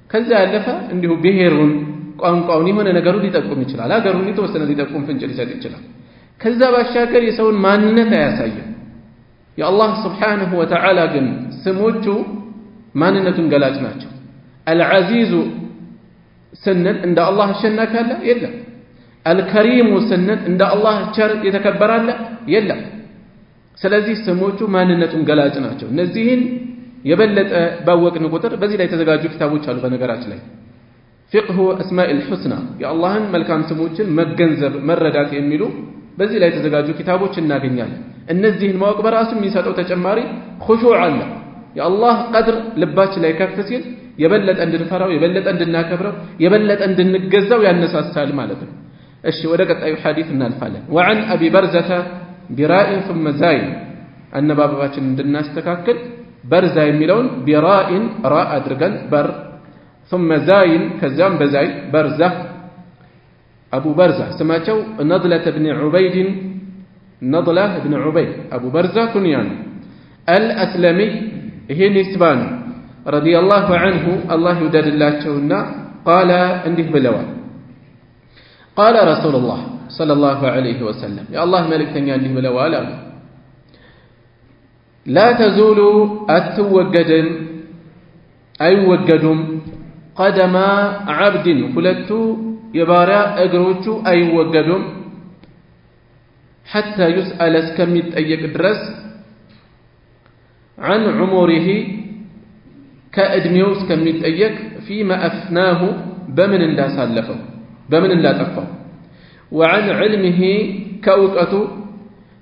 ከዚያ ያለፈ እንዲሁ ብሔሩን፣ ቋንቋውን የሆነ ነገሩ ሊጠቁም ይችላል። ሀገሩን የተወሰነ ሊጠቁም ፍንጭ ሊሰጥ ይችላል። ከዛ ባሻገር የሰውን ማንነት አያሳይም። የአላህ ስብሓንሁ ወተዓላ ግን ስሞቹ ማንነቱን ገላጭ ናቸው። አልዓዚዙ ስንል እንደ አላህ አሸናፊ አለ? የለም። አልከሪሙ ስንል እንደ አላህ ቸር የተከበረ አለ? የለም። ስለዚህ ስሞቹ ማንነቱን ገላጭ ናቸው። እነዚህን የበለጠ ባወቅን ቁጥር በዚህ ላይ የተዘጋጁ ኪታቦች አሉ። በነገራችን ላይ ፊቅሁ አስማኢል ሑስና የአላህን መልካም ስሞችን መገንዘብ መረዳት የሚሉ በዚህ ላይ የተዘጋጁ ኪታቦች እናገኛለን። እነዚህን ማወቅ በራሱ የሚሰጠው ተጨማሪ ኹሹዕ አለ። የአላህ ቀድር ልባችን ላይ ከፍ ሲል የበለጠ እንድንፈራው፣ የበለጠ እንድናከብረው፣ የበለጠ እንድንገዛው ያነሳሳል ማለት ነው። እሺ ወደ ቀጣዩ ሐዲስ እናልፋለን። ወዐን አቢ በርዘተ ቢራኢን ثم ዛይን አነባበባችን እንድናስተካክል በርዛ የሚለውን ቢራኢን ራ አድርገን በር ثم ዛይን ከዚያም በዛይ በርዛ አቡ በርዛ ስማቸው ነድለተ ብን ዑበይድን ነድለህ ብን ዑበይድ አቡ በርዛ ኩንያ ነው። አልአስለሚይ ይሄ ኒስባ ነው። ረዲየላሁ ዐንሁ አላህ ይውደድላቸውና ቃለ እንዲህ ብለዋል። ቃለ ረሱሉላህ ሰለላሁ ዐለይሂ ወሰለም የአላህ መልእክተኛ እንዲህ ብለዋል አሉ። ላ ተዙሉ አትወገድም አይወገዱም ቀደማ ዐብድን ሁለቱ የባሪያ እግሮቹ አይወገዱም ሐታ ዩስአለ እስከሚጠየቅ ድረስ ዐን ዑሙሪሂ ከዕድሜው እስከሚጠየቅ ፊማ አፍናሁ በምን እንዳሳለፈው በምን እንዳጠፋው ወዐን ዕልሚሂ ከእውቀቱ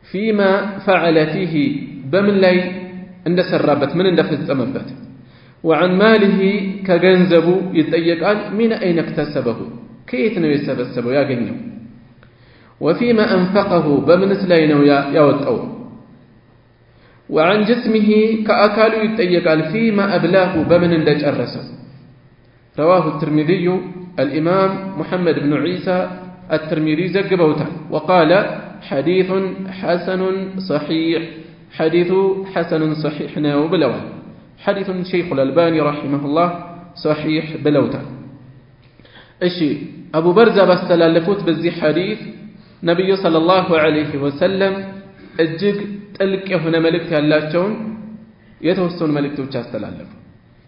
ፊማ ፈዐለ ፊሂ በምን ላይ እንደሰራበት ምን እንደፈጸመበት ወዐን ማሊሂ ከገንዘቡ ይጠየቃል ሚን አይነ እክተሰበሁ ከየት ነው የሰበሰበው ያገኘው ወፊማ አንፈቀሁ በምንስ ላይ ነው ያወጣው ወዐን ጅስሚሂ ከአካሉ ይጠየቃል ፊማ አብላሁ በምን እንደጨረሰው ረዋሁ ትርሚዚዩ الإمام محمد بن عيسى الترمذي زجبوتا وقال حديث حسن صحيح حديث حسن صحيح ناو بلوان حديث شيخ الألباني رحمه الله صحيح بلوتا الشيء أبو برزة بستلالفوت بزي حديث نبي صلى الله عليه وسلم الجق تلك هنا ملك هلاتشون يتوسون ملك توجه استلالف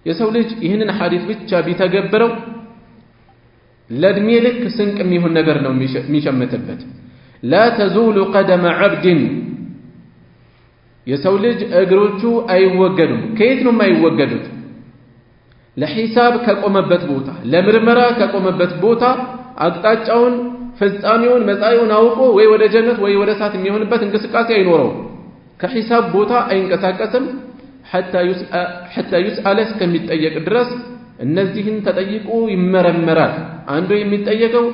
يسولج يهنن حديث بيتشا بيتقبرو لدمي لك سنك ميهن نقرنا ميشمتبت لا تزول قدم عبد يسولج اقروتشو اي وقدو كيتنو ما يوقدوت لحساب كقومبت بوتا لمرمرا كقومبت بوتا اقطاچاون فጻሚውን መጻኢውን አውቆ ወይ ወደ ጀነት ወይ ወደ እሳት የሚሆንበት እንቅስቃሴ አይኖረው ከሂሳብ ቦታ አይንቀሳቀስም حتى يسأل እስከሚጠየቅ ድረስ እነዚህን ተጠይቆ ይመረመራል አንዱ የሚጠየቀው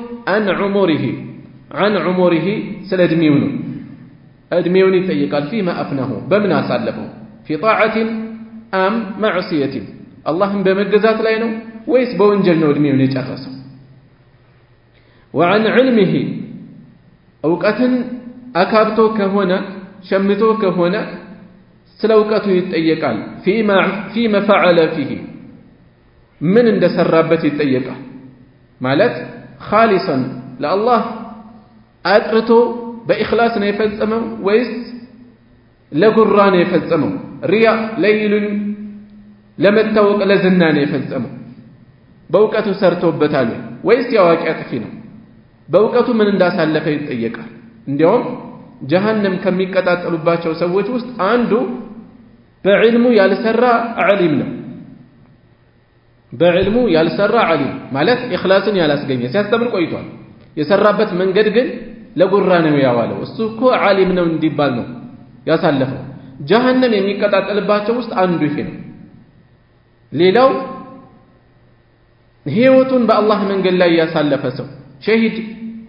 عن عمره ስለ እድሜው ነው እድሜውን ይጠየቃል فيما أفناه በምን አሳለፈው في طاعة أم معصية አላህን በመገዛት ላይ ነው ወይስ በወንጀል ነው እድሜውን የጨረሰው وعن علمه أوقاتن أكابتو كهونا شمتو كهونا سلوقاتو يتأيقال فيما فعل فيه من اند سرابت يتأيقال مالت خالصا لله أترتو بإخلاص يفزمو ويس لقران يفزمو رياء ليل لمتوق لزنان يفزمو بوقاتو سرتو بتالو ويس يواقعت فينا በእውቀቱ ምን እንዳሳለፈ ይጠየቃል እንዲያውም ጀሃነም ከሚቀጣጠሉባቸው ሰዎች ውስጥ አንዱ በዕልሙ ያልሰራ ዓሊም ነው በዕልሙ ያልሰራ ዓሊም ማለት ኢኽላስን ያላስገኘ ሲያስተምር ቆይቷል የሰራበት መንገድ ግን ለጉራ ነው ያዋለው እሱ እኮ ዓሊም ነው እንዲባል ነው ያሳለፈው ጀሃነም የሚቀጣጠልባቸው ውስጥ አንዱ ይሄ ነው ሌላው ህይወቱን በአላህ መንገድ ላይ ያሳለፈ ሰው ሸሂድ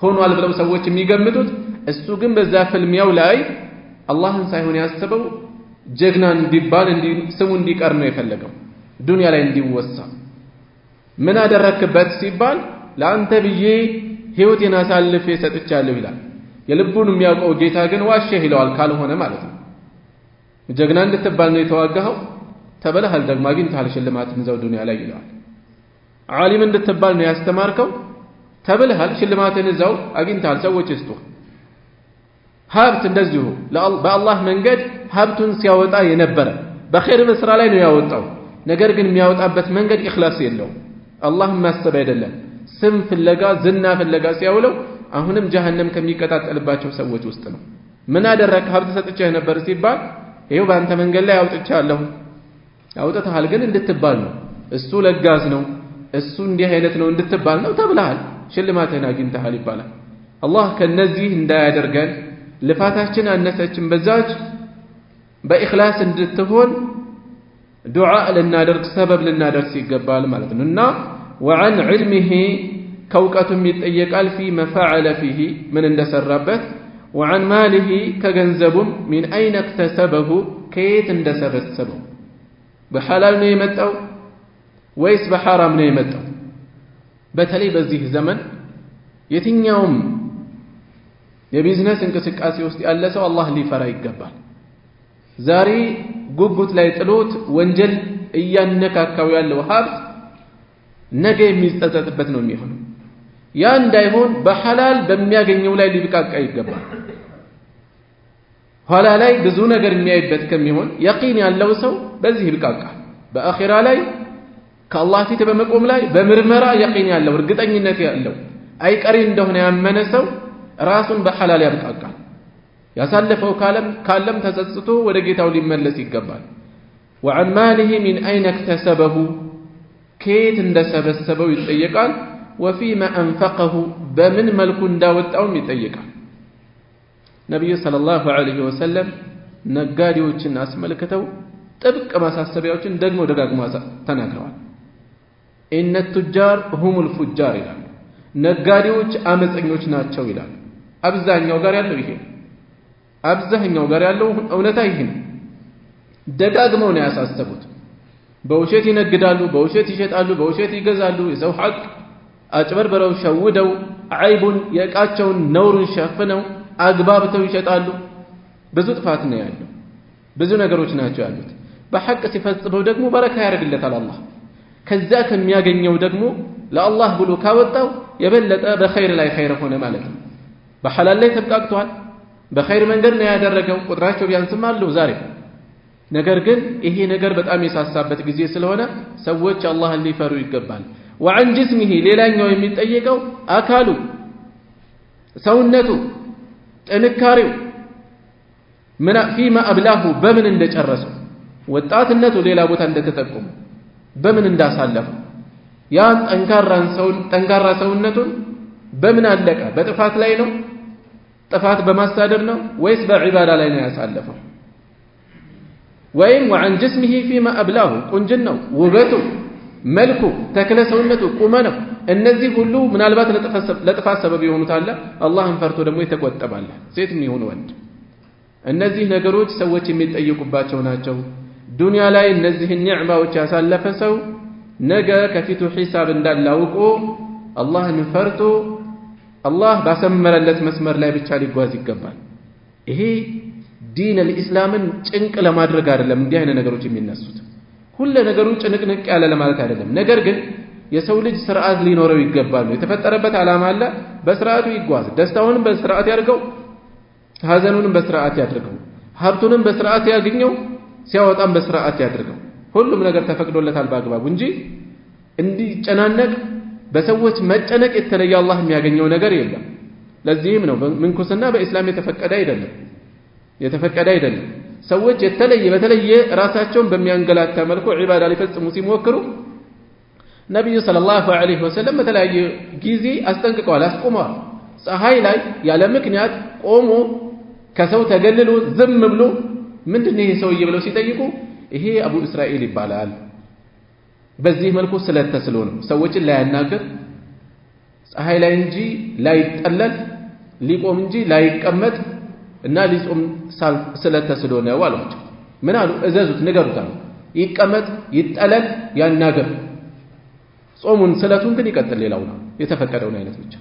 ሆኗል ብለው ሰዎች የሚገምቱት እሱ ግን በዛ ፍልሚያው ላይ አላህን ሳይሆን ያሰበው ጀግና እንዲባል ስሙ እንዲቀር ነው የፈለገው ዱንያ ላይ እንዲወሳ ምን አደረክበት ሲባል ለአንተ ብዬ ህይወቴን አሳልፌ ሰጥቻለሁ ይላል የልቡን የሚያውቀው ጌታ ግን ዋሸህ ይለዋል ካልሆነ ማለት ነው ጀግና እንድትባል ነው የተዋጋኸው ተበለሃል ደግሞ አግኝተሃል ሽልማትን እዛው ዱንያ ላይ ይለዋል ዓሊም እንድትባል ነው ያስተማርከው ተብለሃል ሽልማትን እዛው አግኝተሃል ሰዎች ይስጡ ሀብት እንደዚሁ በአላህ መንገድ ሀብቱን ሲያወጣ የነበረ በኸይር መስራ ላይ ነው ያወጣው ነገር ግን የሚያወጣበት መንገድ ኢኽላስ የለውም አላህን ማሰብ አይደለም ስም ፍለጋ ዝና ፍለጋ ሲያውለው አሁንም ጀሃነም ከሚቀጣጠልባቸው ሰዎች ውስጥ ነው ምን አደረክ ሀብት ሰጥቼህ ነበር ሲባል ይሄው በአንተ መንገድ ላይ አውጥቻለሁ አውጥተሃል ግን እንድትባል ነው እሱ ለጋስ ነው እሱ እንዲህ አይነት ነው እንድትባል ነው ተብለሃል ሽልማትን አግኝተሃል ይባላል አላህ ከነዚህ እንዳያደርገን ልፋታችን አነሰችን በዛች በኢኽላስ እንድትሆን ዱዓ ልናደርግ ሰበብ ልናደርስ ይገባል ማለት ነውና وعن علمه كوقቱም ይጠየቃል فيما فعل فيه ምን እንደሰራበት وعن ماله ከገንዘቡም من اين اكتسبه ከየት እንደሰበሰበው በሐላል ነው የመጣው ወይስ በሐራም ነው የመጣው በተለይ በዚህ ዘመን የትኛውም የቢዝነስ እንቅስቃሴ ውስጥ ያለ ሰው አላህ ሊፈራ ይገባል ዛሬ ጉጉት ላይ ጥሎት ወንጀል እያነካካው ያለው ሀብት ነገ የሚጸጸትበት ነው የሚሆነው ያ እንዳይሆን በሐላል በሚያገኘው ላይ ሊብቃቃ ይገባል ኋላ ላይ ብዙ ነገር የሚያይበት ከሚሆን የቂን ያለው ሰው በዚህ ይብቃቃ በአኺራ ላይ ከአላህ ፊት በመቆም ላይ በምርመራ የቂን ያለው እርግጠኝነት ያለው አይቀሪ እንደሆነ ያመነ ሰው ራሱን በሐላል ያብቃቃል ያሳለፈው ካለም ተጸጽቶ ወደ ጌታው ሊመለስ ይገባል وعن ماله من أين اكتسبه كيت እንደሰበሰበው ይጠየቃል وفيما أنفقه بمن ملك እንዳወጣውም ይጠየቃል ነብዩ ሰለላሁ ዐለይሂ ወሰለም ነጋዴዎችን አስመልክተው ጥብቅ ማሳሰቢያዎችን ደግሞ ደጋግማ ተናግረዋል إن التجار هم الفجار ይላሉ ነጋዴዎች አመፀኞች ናቸው ይላሉ አብዛኛው ጋር ያለው ይሄ አብዛኛው ጋር ያለው እውነታ ይሄ ነው ደጋግመው ነው ያሳሰቡት በውሸት ይነግዳሉ በውሸት ይሸጣሉ በውሸት ይገዛሉ የሰው ሐቅ አጭበርበረው ሸውደው አይቡን የቃቸውን ነውሩን ሸፍነው አግባብተው ይሸጣሉ ብዙ ጥፋት ነው ያለው ብዙ ነገሮች ናቸው ያሉት በሐቅ ሲፈጽመው ደግሞ በረካ ያደርግለታል አላህ ከዛ ከሚያገኘው ደግሞ ለአላህ ብሎ ካወጣው የበለጠ በኸይር ላይ ኸይር ሆነ ማለት ነው በሐላል ላይ ተብቃቅቷል በኸይር መንገድ ነው ያደረገው ቁጥራቸው ቢያንስም አለው ዛሬ ነገር ግን ይሄ ነገር በጣም የሳሳበት ጊዜ ስለሆነ ሰዎች አላህን ሊፈሩ ይገባል وعن جسمه ሌላኛው የሚጠየቀው አካሉ ሰውነቱ ጥንካሬው ምን فيما أبلاه በምን እንደጨረሰው ወጣትነቱ ሌላ ቦታ እንደተጠቀሙ በምን እንዳሳለፈ ያን ጠንካራ ሰውነቱን በምን አለቀ በጥፋት ላይ ነው ጥፋት በማሳደር ነው ወይስ በዒባዳ ላይ ነው ያሳለፈው ወይም وعن جسمه فيما أبلاه ቁንጅናው ውበቱ መልኩ ተክለ ሰውነቱ ቁመነው እነዚህ ሁሉ ምናልባት ለጥፋት ሰበብ ይሆኑት አለ አላህን ፈርቶ ደግሞ የተቆጠባለ ሴትም ይሁን ወንድ እነዚህ ነገሮች ሰዎች የሚጠየቁባቸው ናቸው ዱንያ ላይ እነዚህ ኒዕማዎች ያሳለፈ ሰው ነገ ከፊቱ ሒሳብ እንዳላውቆ አላህን ፈርቶ አላህ ባሰመረለት መስመር ላይ ብቻ ሊጓዝ ይገባል ይሄ ዲን الاسلامን ጭንቅ ለማድረግ አይደለም እንዲህ አይነት ነገሮች የሚነሱት ሁሉ ነገሩ ጭንቅንቅ ያለ ለማለት አይደለም ነገር ግን የሰው ልጅ ስርዓት ሊኖረው ይገባል የተፈጠረበት ዓላማ አለ በስርዓቱ ይጓዝ ደስታውንም በስርዓት ያድርገው ሐዘኑንም በስርዓት ያድርገው ሀብቱንም በስርዓት ያገኘው ሲያወጣም በስርዓት ያድርገው ሁሉም ነገር ተፈቅዶለታል በአግባቡ እንጂ እንዲጨናነቅ በሰዎች መጨነቅ የተለየ አላህ የሚያገኘው ነገር የለም ለዚህም ነው ምንኩስና በእስላም የተፈቀደ አይደለም ሰዎች በተለየ ራሳቸውን በሚያንገላታ መልኩ ዒባዳ ሊፈጽሙ ሲሞክሩ ነብዩ ሰለላሁ ዐለይሂ ወሰለም በተለያየ ጊዜ አስጠንቅቀዋል አስቆመዋል ፀሐይ ላይ ያለ ምክንያት ቆሞ ከሰው ተገልሎ ዝም ብሎ ምንድነው ይሄ ሰውዬ ብለው ሲጠይቁ ይሄ አቡ እስራኤል ይባላል በዚህ መልኩ ስለተስሎ ነው ሰዎችን ላይ ያናገር ፀሐይ ላይ እንጂ ላይ ጠለል ሊቆም እንጂ ላይ ይቀመጥ እና ሊጾም ስለተስሎ ነው አሏቸው ምን አሉ እዘዙት ንገሩት አሉ ይቀመጥ ይጠለል ያናገር ጾሙን ስለቱን ግን ይቀጥል ሌላው ነው የተፈቀደው አይነት ብቻ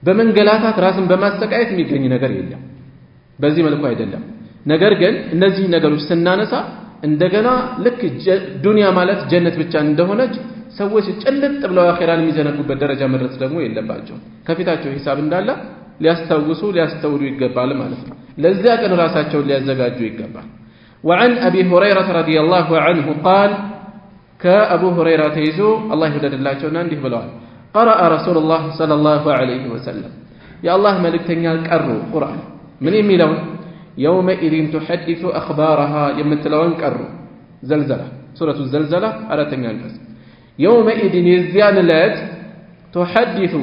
በመንገላታት ራስን በማስተቃየት የሚገኝ ነገር የለም በዚህ መልኩ አይደለም ነገር ግን እነዚህ ነገሮች ስናነሳ እንደገና ልክ ዱንያ ማለት ጀነት ብቻ እንደሆነች ሰዎች ጭልጥ ብለው አኺራን የሚዘነጉበት ደረጃ መድረስ ደግሞ የለባቸው ከፊታቸው ሂሳብ እንዳለ ሊያስተውሉ ይገባል ማለት ነው ለዚያ ቀን ራሳቸውን ሊያዘጋጁ ይገባል وعن أبي هريرة رضي الله عنه قال كأبو هريرة تيزو الله يهدد الله جونا عنده بلوان قرأ رسول الله صلى الله عليه وسلم يا الله ملك تنيال كرو قرآن من يميلون يومئذ تحدث أخبارها يمتلون كرو زلزلة سورة الزلزلة على تنيال بس يومئذ يزيان لات تحدث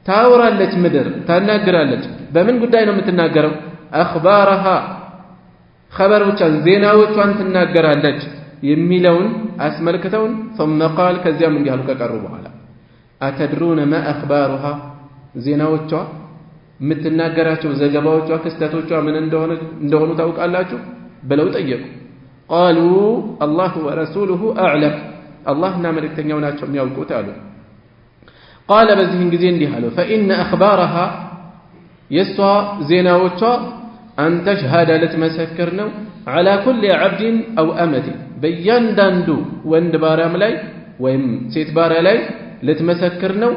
تاورا لك مدر تناقر لك بمن قدائنا متناقر أخبارها خبر وچان زينا وچان تناقر لك يميلون أسملكتون ثم قال كزيام من جهلك كربوا على أتدرون ما أخبارها زينا وچان متناقراتو زجباوچو كستاتوچو من እንደሆኑ ታውቃላችሁ ብለው ጠየቁ قالوا الله ورسوله أعلم اللهنا መልእክተኛው ናቸው የሚያውቁት አሉ قال በዚህን ጊዜ እንዲህ አሉ فإن أخبارها يسوا زيناዎቿ أن تشهد لتمسكر ነው على كل عبد أو أمة በእያንዳንዱ ወንድ ባሪያም ላይ ወይም ሴት ባሪያ ላይ ልትመሰክር ነው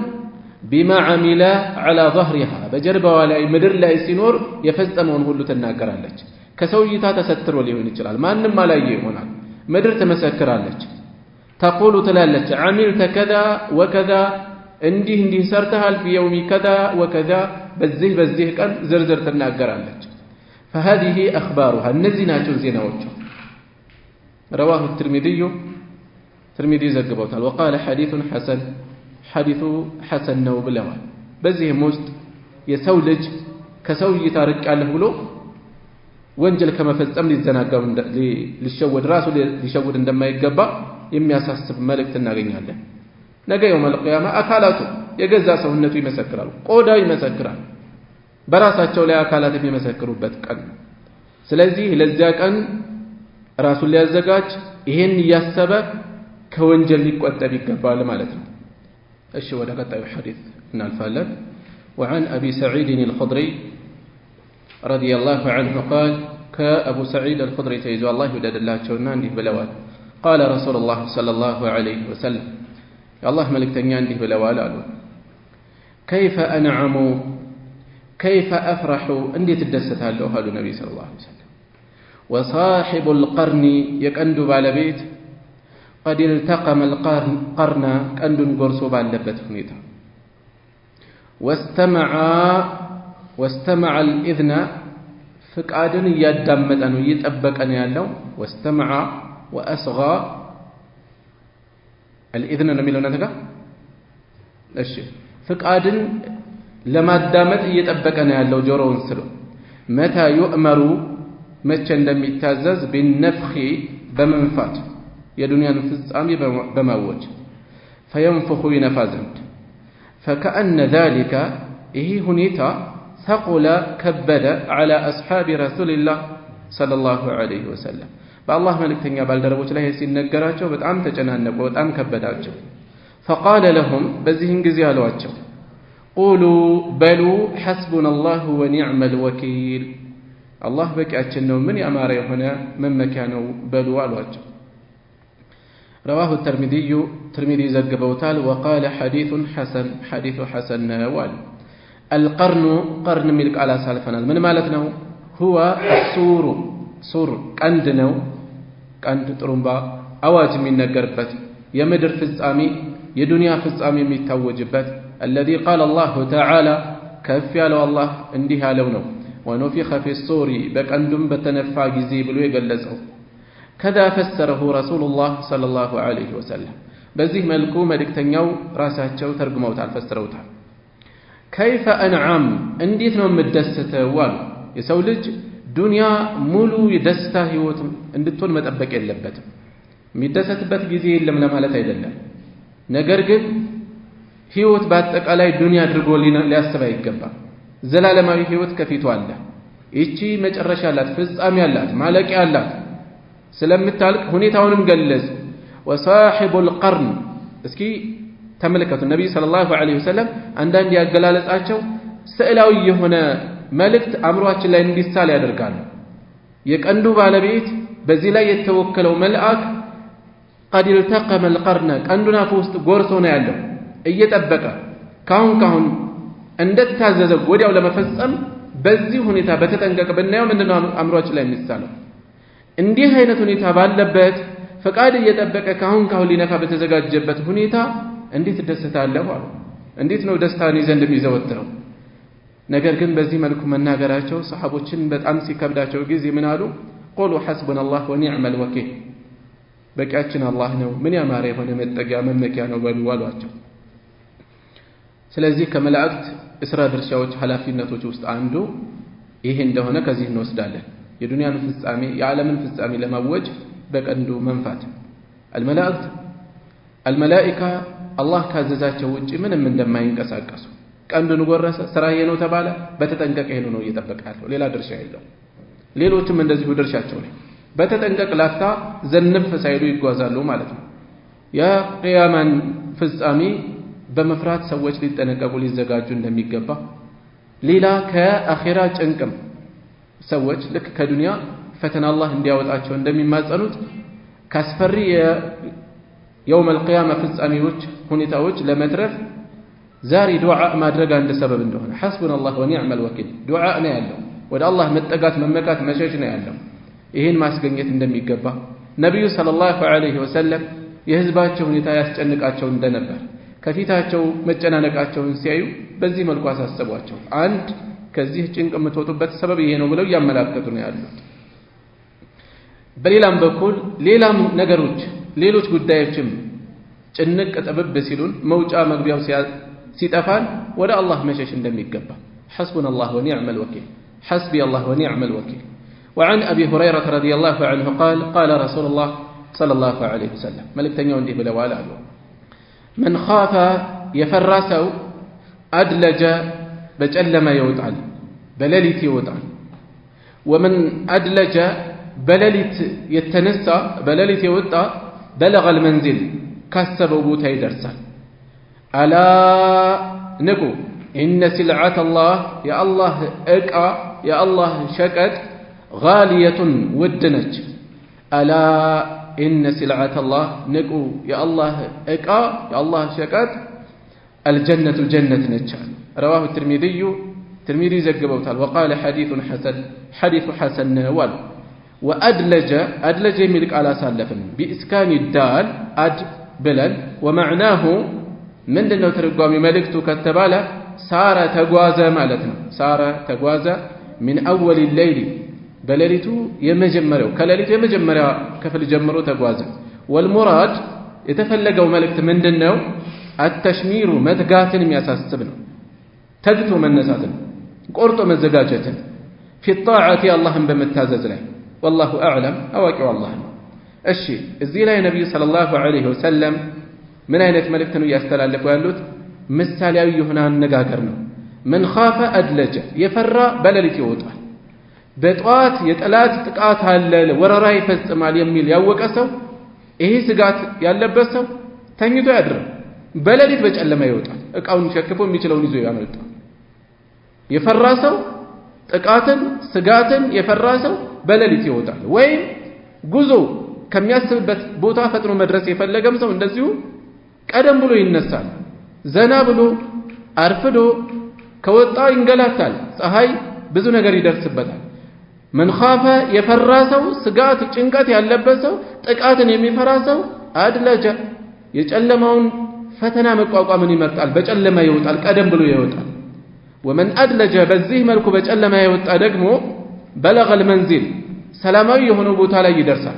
بما عمل على ظهرها بجربوا ላይ ምድር ላይ ሲኖር የፈጸመውን ሁሉ ተናገራለች ከሰውይታ ተሰትሮ ሊሆን ይችላል ማንንም አላየ ይሆናል ምድር ተመሰክራለች تقول ትላለች عملت كذا وكذا እንዲህ ሰርተሃል في يوم كذا وكذا በዚህ ቀን ዝርዝር ተናገራለች فهذه اخبارها እነዚህ ናቸው ዜናዎቹ رواه الترمذي ዘግበውታል وقال حديث حسن حديث حسن ነው ብለዋል በዚህም ውስጥ የሰው ልጅ ከሰው ይታርቅ ያለ ብሎ ወንጀል ከመፈጸም ሊዘናጋው ሊሸወድ ራሱ ሊሸወድ እንደማይገባ የሚያሳስብ መልእክት እናገኛለን ነገ يوم القيامه አካላቱ የገዛ ሰውነቱ ይመሰክራሉ ቆዳው ይመሰክራል በራሳቸው ላይ አካላት የሚመሰክሩበት ቀን ስለዚህ ለዚያ ቀን ራሱን ሊያዘጋጅ ይሄን ያሰበ ከወንጀል ሊቆጠብ ይገባል ማለት ነው እሺ ወደ ቀጣዩ ሐዲስ እናልፋለን وعن أبي سعيد الخدري رضي الله عنه قال كأبو سعيد الخدري تيزو الله يودد الله شونا عنده بلوال قال رسول الله صلى الله عليه وسلم يا الله ملك تنيا عنده بلوال كيف أنعم كيف أفرح عندي تدست هالو هالو النبي صلى الله عليه وسلم وصاحب القرن يكندو بالبيت قد التقم القرن كندو قرصو باللبت فنيتا واستمع الإذن فقادن يدمت أنه يتأبك أن يالو واستمع وأصغى الإذن نميلو نتكا الشيء فقادن لما دامت يتأبك أن يالو جورون سلو متى يؤمر متى لم يتازز بالنفخ بمنفات የዱንያን ፍጻሜ በማወጅ فينفخ ينفازند فكأن ذلك ይህ ሁኔታ ثقل كبد على أصحاب رسول الله صلى الله عليه وسلم በአላህ መልእክተኛ ባልደረቦች ላይ ሲነገራቸው በጣም ተጨናነቁ በጣም ከበዳቸው فقال لهم በዚህን ጊዜ አሏቸው قولوا بلوا حسبنا الله ونعم الوكيل الله በቂያችን ነው ምን ያማረ የሆነ መመኪያ ነው በሉ አሏቸው رواه الترمذي زجبوتال وقال حديث حسن نوال القرن قرن ملك على سالفنا من مالتنا هو السور قندنو قند طرمبا اواج የሚነገርበት የምድር ፍጻሜ የዱንያ ፍጻሜ የሚታወጅበት الذي قال الله تعالى كف ያለው الله እንዲህ ያለው ነው ونفخ في الصور በቀንዱም በተነፋ ጊዜ ብሎ የገለጸው كذا فسره رسول الله صلى الله عليه وسلم بزيه ملكو ملكتنياو راساچو ترجموتال فسروتال كيف انعم انديت نو مدستهوال የሰው ልጅ ዱንያ ሙሉ የደስታ ህይወት እንድትሆን መጠበቅ የለበትም የሚደሰትበት ጊዜ የለም ለማለት አይደለም ነገር ግን ህይወት በአጠቃላይ ዱንያ አድርጎ ሊያስብ አይገባም ዘላለማዊ ህይወት ከፊቱ አለ እቺ መጨረሻ አላት ፍጻሜ አላት ማለቂያ አላት ስለምታልቅ ሁኔታውንም ገለጽ وصاحب القرن እስኪ ተመልከቱ ነብዩ ሰለላሁ ዐለይሂ ወሰለም አንዳንድ ያገላለጻቸው ስዕላዊ የሆነ መልእክት አምሮአችን ላይ እንዲሳል ያደርጋሉ የቀንዱ ባለቤት በዚህ ላይ የተወከለው መልአክ قد التقم القرن ቀንዱን አፉ ውስጥ ጎርሶ ነው ያለው እየጠበቀ ካሁን እንደታዘዘ ወዲያው ለመፈጸም በዚህ ሁኔታ በተጠንቀቀ በእናየው ምንድነው አምሮአችን ላይ የሚሳለው እንዲህ አይነት ሁኔታ ባለበት ፈቃድ እየጠበቀ ካሁን ሊነፋ በተዘጋጀበት ሁኔታ እንዴት ደስታለሁ አሉ እንዴት ነው ደስታን ይዘን እንደሚዘወትረው ነገር ግን በዚህ መልኩ መናገራቸው ሰሃቦችን በጣም ሲከብዳቸው ጊዜ ምን አሉ قولوا حسبنا الله ونعم الوكيل በቂያችን አላህ ነው ምን ያማረ የሆነ መጠጊያ መመኪያ ነው በሉ አሏቸው ስለዚህ ከመላእክት እስራ ድርሻዎች ኃላፊነቶች ውስጥ አንዱ ይሄ እንደሆነ ከዚህ እንወስዳለን የዱንያን ፍጻሜ የዓለምን ፍጻሜ ለማወጅ በቀንዱ መንፋት الملائكة الله ካዘዛቸው ውጪ ምንም እንደማይንቀሳቀሱ ቀንዱን ጎረሰ ስራዬ ነው ተባለ በተጠንቀቅ ይሄን ነው እየተጠበቃለው ሌላ ድርሻ የለው ሌሎችም እንደዚሁ ድርሻቸው ነው በተጠንቀቅ ላፍታ ዘንፍ ሳይሉ ይጓዛሉ ማለት ነው ያ ቂያማን ፍጻሜ በመፍራት ሰዎች ሊጠነቀቁ ሊዘጋጁ እንደሚገባ ሌላ ከአኺራ ጭንቅም ሰዎች ልክ ከዱንያ ፈተና አላህ እንዲያወጣቸው እንደሚማጸኑት ካስፈሪ የውም القيامه ፍጻሜዎች ሁኔታዎች ለመትረፍ ዛሬ ዱዓ ማድረግ አንድ ሰበብ እንደሆነ حسبنا الله ونعم الوكيل ዱዓ ነው ያለው ወደ አላህ መጠጋት መመካት መሸሽ ነው ያለው ይሄን ማስገኘት እንደሚገባ ነብዩ ሰለላሁ ዐለይሂ ወሰለም የህዝባቸው ሁኔታ ያስጨንቃቸው እንደነበር ከፊታቸው መጨናነቃቸውን ሲያዩ በዚህ መልኩ አሳሰቧቸው አንድ ከዚህ ጭንቅ የምትወጡበት ሰበብ ይሄ ነው ብለው ያመላከቱ ነው ያሉት በሌላም በኩል ሌላም ነገሮች ሌሎች ጉዳዮችም ጭንቅ ጠበብ ሲሉን መውጫ መግቢያው ሲጠፋን ወደ አላህ መሸሽ እንደሚገባ حسبنا الله ونعم الوكيل حسبي الله ونعم الوكيل وعن أبي هريرة رضي الله عنه قال رسول الله صلى الله عليه وسلم ملك تنيون دي بلوال من خاف يفرسو أدلج بجلما يوضعل بلليت يوضعل ومن أدلج بلليت يتنسى بلليت يوضع بلغ المنزل كسبوا بوتا يدرسل ألا نقو إن سلعة الله يا الله إقع يا الله شكت غالية ودنج ألا إن سلعة الله نقو يا الله إقا يا الله شكات الجنة الجنة نجال رواه الترمذي زقبوتال وقال حديث حسن وال وأدلج ملك على سالفن بإسكان الدال أد بلل ومعناه من دنو ترقوامي ملكتو كتباله سار تقوازا مالتنا سار تقوازا من أول الليل بللتو يمجمرو كللتو يمجمرو كفل جمرو تقوازا والمراد يتفلقوا ملكت من دنو التشمير متقاتل مياساسبنا تقتو من نساتنا قرطو مزقاجتنا في الطاعة اللهم بمتازز له والله أعلم أواكي والله الشيء الزيلة النبي صلى الله عليه وسلم من أين ملكتنا يستلال لك وقالوت مثالي هنا النقاقرنا من خاف أدلج يفرى بللتي وطا بطوات يتألات تقات هالليل ورراي فاستمال يميل يوك أسو إيه سقات يالبسو تنيتو يدر بللت بج ألما يوطا اقاون شكفو ميچلون يزو يعملتا يفرى سو تقاتن سقاتن يفرى سو بللت يوطا وين ጉዞ ከሚያስብበት ቦታ ፈጥኖ መድረስ የፈለገም ሰው እንደዚሁ ቀደም ብሎ ይነሳል ዘና ብሎ አርፍዶ ከወጣ ይንገላታል ፀሐይ ብዙ ነገር ይደርስበታል من خاف የፈራ ሰው ስጋት ጭንቀት ያለበት ሰው ጥቃትን የሚፈራ ሰው አድለጀ የጨለማውን ፈተና መቋቋምን ይመርጣል በጨለማ ይወጣል ቀደም ብሎ ይወጣል ومن أدلج በዚህ መልኩ በጨለማ ይወጣ ደግሞ بلغ المنزل ሰላማዊ የሆነው ቦታ ላይ ይደርሳል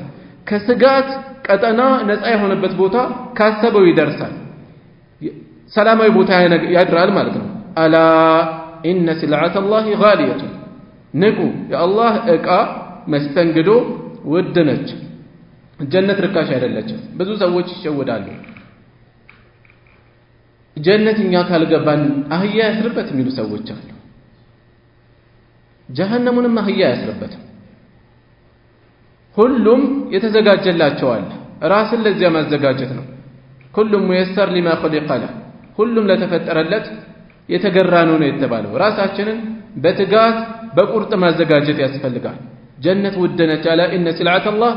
ከስጋት ቀጠና ነፃ የሆነበት ቦታ ካሰበው ይደርሳል ሰላማዊ ቦታ ያድራል ማለት ነው አላ ኢነ ሲልዓተ الله غالية ንቁ የአላህ ዕቃ መስተንግዶ ውድ ነች ጀነት ርካሽ አይደለችም ብዙ ሰዎች ይሸወዳሉ ጀነትኛ ካልገባን አህያ ያስርበት የሚሉ ሰዎች አሉ ጀሃነሙንም አህያ ያስርበት ሁሉም የተዘጋጀላቸዋል ራስን ለዚያ ማዘጋጀት ነው ሁሉም ሙየሰር لما خلق له ሁሉም ለተፈጠረለት የተገራ ነው የተባለው ራሳችንን በትጋት በቁርጥ ማዘጋጀት ያስፈልጋል ጀነት ውድነች አላ ኢነ ሲልዓተ الله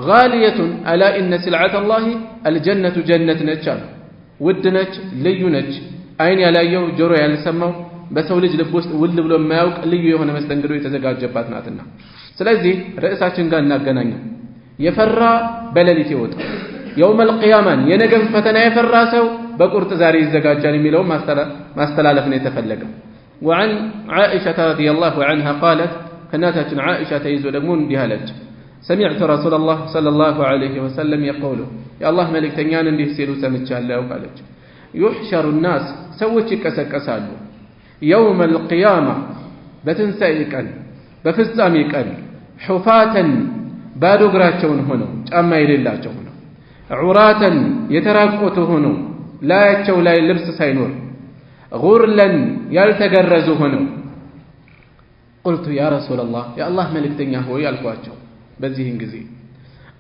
غالية አላ ኢነ ሲልዓተ الله الجنة ጀነት ነች ውድነች ልዩ ነች አይን ያላየው ጆሮ ያልሰማው በሰው ልጅ ልብ ውስጥ ውል ብሎ የማያውቅ ልዩ የሆነ መስተንግዶ የተዘጋጀባት ናትና ስለዚህ ርዕሳችን ጋር እናገናኘው የፈራ በሌሊት ይወጣ يوم القيامة የነገን ፈተና የፈራ ሰው በቁርጥ ዛሬ ይዘጋጃል የሚለው ማስተላለፍ ነው የተፈለገው وعن عائشة رضي الله عنها قالت كناتنا عائشة تيزو ደግሞ እንዲህ አለች سمعت رسول الله صلى الله عليه وسلم يقول يا الله መልእክተኛን እንዲህ ሲሉ ሰምቻለሁ አለች يحشر الناس ሰዎች ይቀሰቀሳሉ يوم القيامة በትንሳኤ ቀን በፍጻሜ ቀን ሑፋተን ባዶ እግራቸውን ሆነው ጫማ የሌላቸው ሆነው ዑራተን የተራቆቱ ሆነው ላያቸው ላይ ልብስ ሳይኖር ጉርለን ያልተገረዙ ሆነው قلت يا رسول الله يا الله መልእክተኛ ሆይ አልኳቸው በዚህን ጊዜ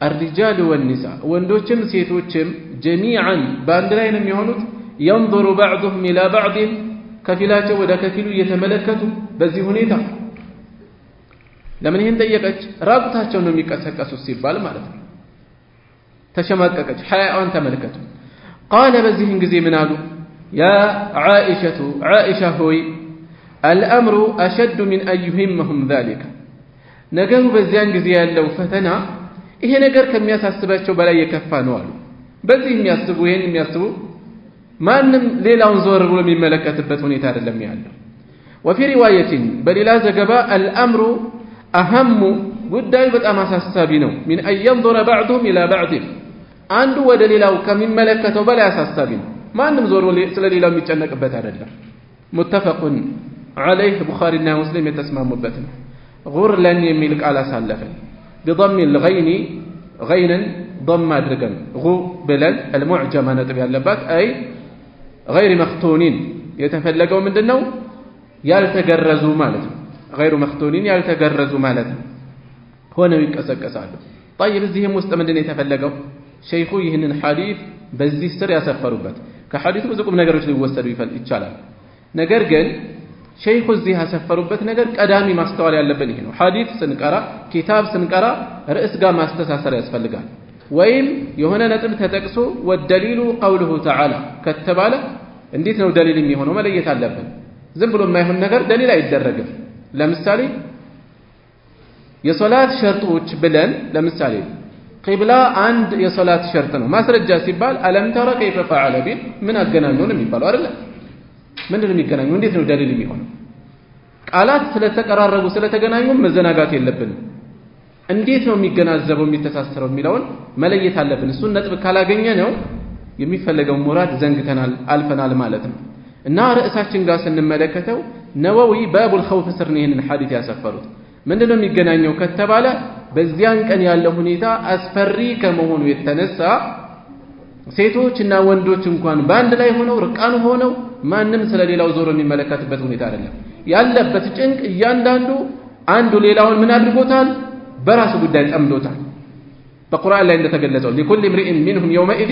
الرجال والنساء ወንዶችም ሴቶችም جميعا በአንድ ላይ ነው የሚሆኑት ينظر بعضهم الى بعض ከፊላቸው ወደ ከፊሉ እየተመለከቱ በዚህ ሁኔታ ለምን ይሄን ጠየቀች ራቁታቸው ነው የሚቀሰቀሱት ሲባል ማለት ነው ተሸማቀቀች ሐያዋን ተመለከቱ قال በዚህን ጊዜ ምን አሉ يا عائشة ሆይ الامر اشد من ان يهمهم ذلك ነገሩ በዚያን ጊዜ ያለው ፈተና ይሄ ነገር ከሚያሳስባቸው በላይ የከፋ ነው አሉ በዚህ የሚያስቡ ይሄን የሚያስቡ ማንም ሌላውን ዞር ብሎ የሚመለከትበት ሁኔታ አይደለም ያለው وفي روايه በሌላ ዘገባ الامر اهم ጉዳዩ በጣም አሳሳቢ ነው من ان ينظر بعضهم الى بعض አንዱ ወደ ሌላው ከሚመለከተው በላይ አሳሳቢ ነው ማንም ዞር ስለ ሌላው የሚጨነቅበት አይደለም متفق عليه بخاري እና ሙስሊም የተስማሙበት ነው غرلن የሚል ቃል አሳለፈን بضم الغين غينا ضم አድርገን غ ብለን المعجمه ነጥብ ያለባት አይ غير مختونين የተፈለገው ምንድነው ያልተገረዙ ማለት ነው غير مختونين ያልተገረዙ ማለት ነው ሆነው ይቀሰቀሳሉ طيب እዚህም ውስጥ ምንድነው የተፈለገው ሸይኹ ይህንን ሐዲስ በዚህ ስር ያሰፈሩበት ከሐዲሱ ብዙ ቁም ነገሮች ሊወሰዱ ይቻላል ነገር ግን ሸይኹ እዚህ ያሰፈሩበት ነገር ቀዳሚ ማስተዋል ያለብን ይሄ ነው። ሐዲስ ስንቀራ ኪታብ ስንቀራ ርዕስ ጋር ማስተሳሰር ያስፈልጋል። ወይም የሆነ ነጥብ ተጠቅሶ ወደሊሉ ቀውሉሁ ተዓላ ከተባለ እንዴት ነው ደሊል የሚሆነው መለየት አለብን። ዝም ብሎ የማይሆን ነገር ደሊል አይደረግም። ለምሳሌ የሶላት ሸርጦች ብለን ለምሳሌ ቂብላ አንድ የሶላት ሸርጥ ነው ማስረጃ ሲባል አለም ተረ ከይፈ ፈዐለ ቢል ምን አገናኘው ነው የሚባለው አይደል? ምንድነው የሚገናኘው? እንዴት ነው ደሊል የሚሆነው? ቃላት ስለተቀራረቡ ስለተገናኙ መዘናጋት የለብንም። እንዴት ነው የሚገናዘበው የሚተሳሰረው የሚለውን መለየት አለብን። እሱን ነጥብ ካላገኘ ነው የሚፈለገው ሙራድ ዘንግተናል አልፈናል ማለት ነው። እና ርዕሳችን ጋር ስንመለከተው ነወዊ ባቡል ኸውፍ ስር ነው ይህንን ሐዲስ ያሰፈሩት። ምንድነው የሚገናኘው ከተባለ በዚያን ቀን ያለው ሁኔታ አስፈሪ ከመሆኑ የተነሳ ሴቶችና ወንዶች እንኳን በአንድ ላይ ሆነው ርቃን ሆነው ማንም ስለሌላው ዞሮ የሚመለከትበት ሁኔታ አይደለም ያለበት ጭንቅ። እያንዳንዱ አንዱ ሌላውን ምን አድርጎታል? በራሱ ጉዳይ ጠምዶታል። በቁርአን ላይ እንደተገለጸው لكل امرئ منهم يومئذ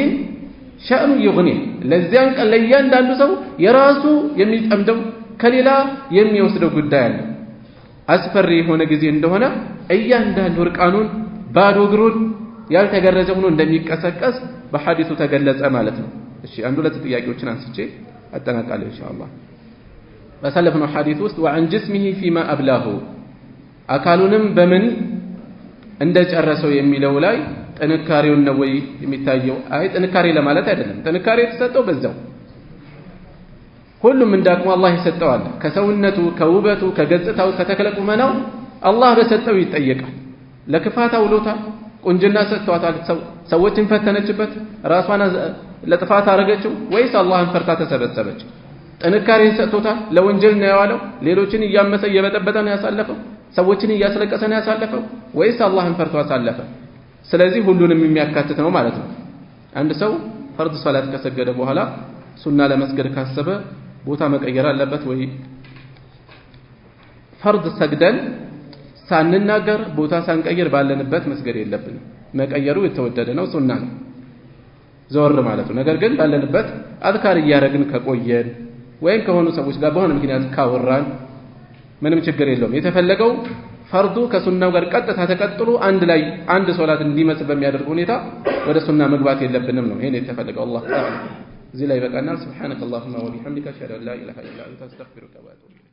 شأن يغنيه ለዚያን ቀን ለእያንዳንዱ ሰው የራሱ የሚጠምደው ከሌላ የሚወስደው ጉዳይ አለ። አስፈሪ የሆነ ጊዜ እንደሆነ እያንዳንዱ ርቃኑን ባዶ እግሩን ያልተገረዘ ሆኖ እንደሚቀሰቀስ በሐዲሱ ተገለጸ ማለት ነው። እሺ አንድ ሁለት ጥያቄዎችን አንስቼ አጠናቅቃለሁ ኢንሻአላህ። በሰለፍነው ሐዲስ ውስጥ وعن جسمه فيما أبلاه አካሉንም በምን እንደጨረሰው የሚለው ላይ ጥንካሬውን ነው ወይ የሚታየው? አይ ጥንካሬ ለማለት አይደለም። ጥንካሬ የተሰጠው በዛው ሁሉም እንዳቅሙ አላህ ይሰጠዋል። ከሰውነቱ ከውበቱ ከገጽታው ከተክለ ቁመናው አላህ በሰጠው ይጠየቃል። ለክፋት አውሎታል፣ ቁንጅና ሰጥቷታል፣ ሰዎችን ፈተነችበት፣ ራሷን ለጥፋት አረገችው ወይስ አላህን ፈርታ ተሰበሰበች? ጥንካሬን ሰጥቶታል፣ ለወንጀል ነው ያዋለው፣ ሌሎችን እያመሰ እየበጠበጠ ነው ያሳለፈው፣ ሰዎችን እያስለቀሰ ነው ያሳለፈው ወይስ አላህን ፈርቶ አሳለፈ? ስለዚህ ሁሉንም የሚያካትት ነው ማለት ነው። አንድ ሰው ፈርድ ሶላት ከሰገደ በኋላ ሱና ለመስገድ ካሰበ ቦታ መቀየር አለበት ወይ? ፈርድ ሰግደን ሳንናገር ቦታ ሳንቀይር ባለንበት መስገድ የለብንም። መቀየሩ የተወደደ ነው፣ ሱና ነው፣ ዘወር ማለት ነው። ነገር ግን ባለንበት አዝካር እያደረግን ከቆየን ወይም ከሆኑ ሰዎች ጋር በሆነ ምክንያት ካወራን ምንም ችግር የለውም። የተፈለገው ፈርዱ ከሱናው ጋር ቀጥታ ተቀጥሎ አንድ ላይ አንድ ሶላት እንዲመስል በሚያደርግ ሁኔታ ወደ ሱና መግባት የለብንም ነው። ይሄን የተፈለገው አላህ ተዓላ እዚህ ላይ በቃናል። ሱብሃነከ አላሁመ ወቢሐምዲከ አሽሀዱ አን ላ ኢላሃ ኢላ አንተ አስተግፊሩከ ወአቱቡ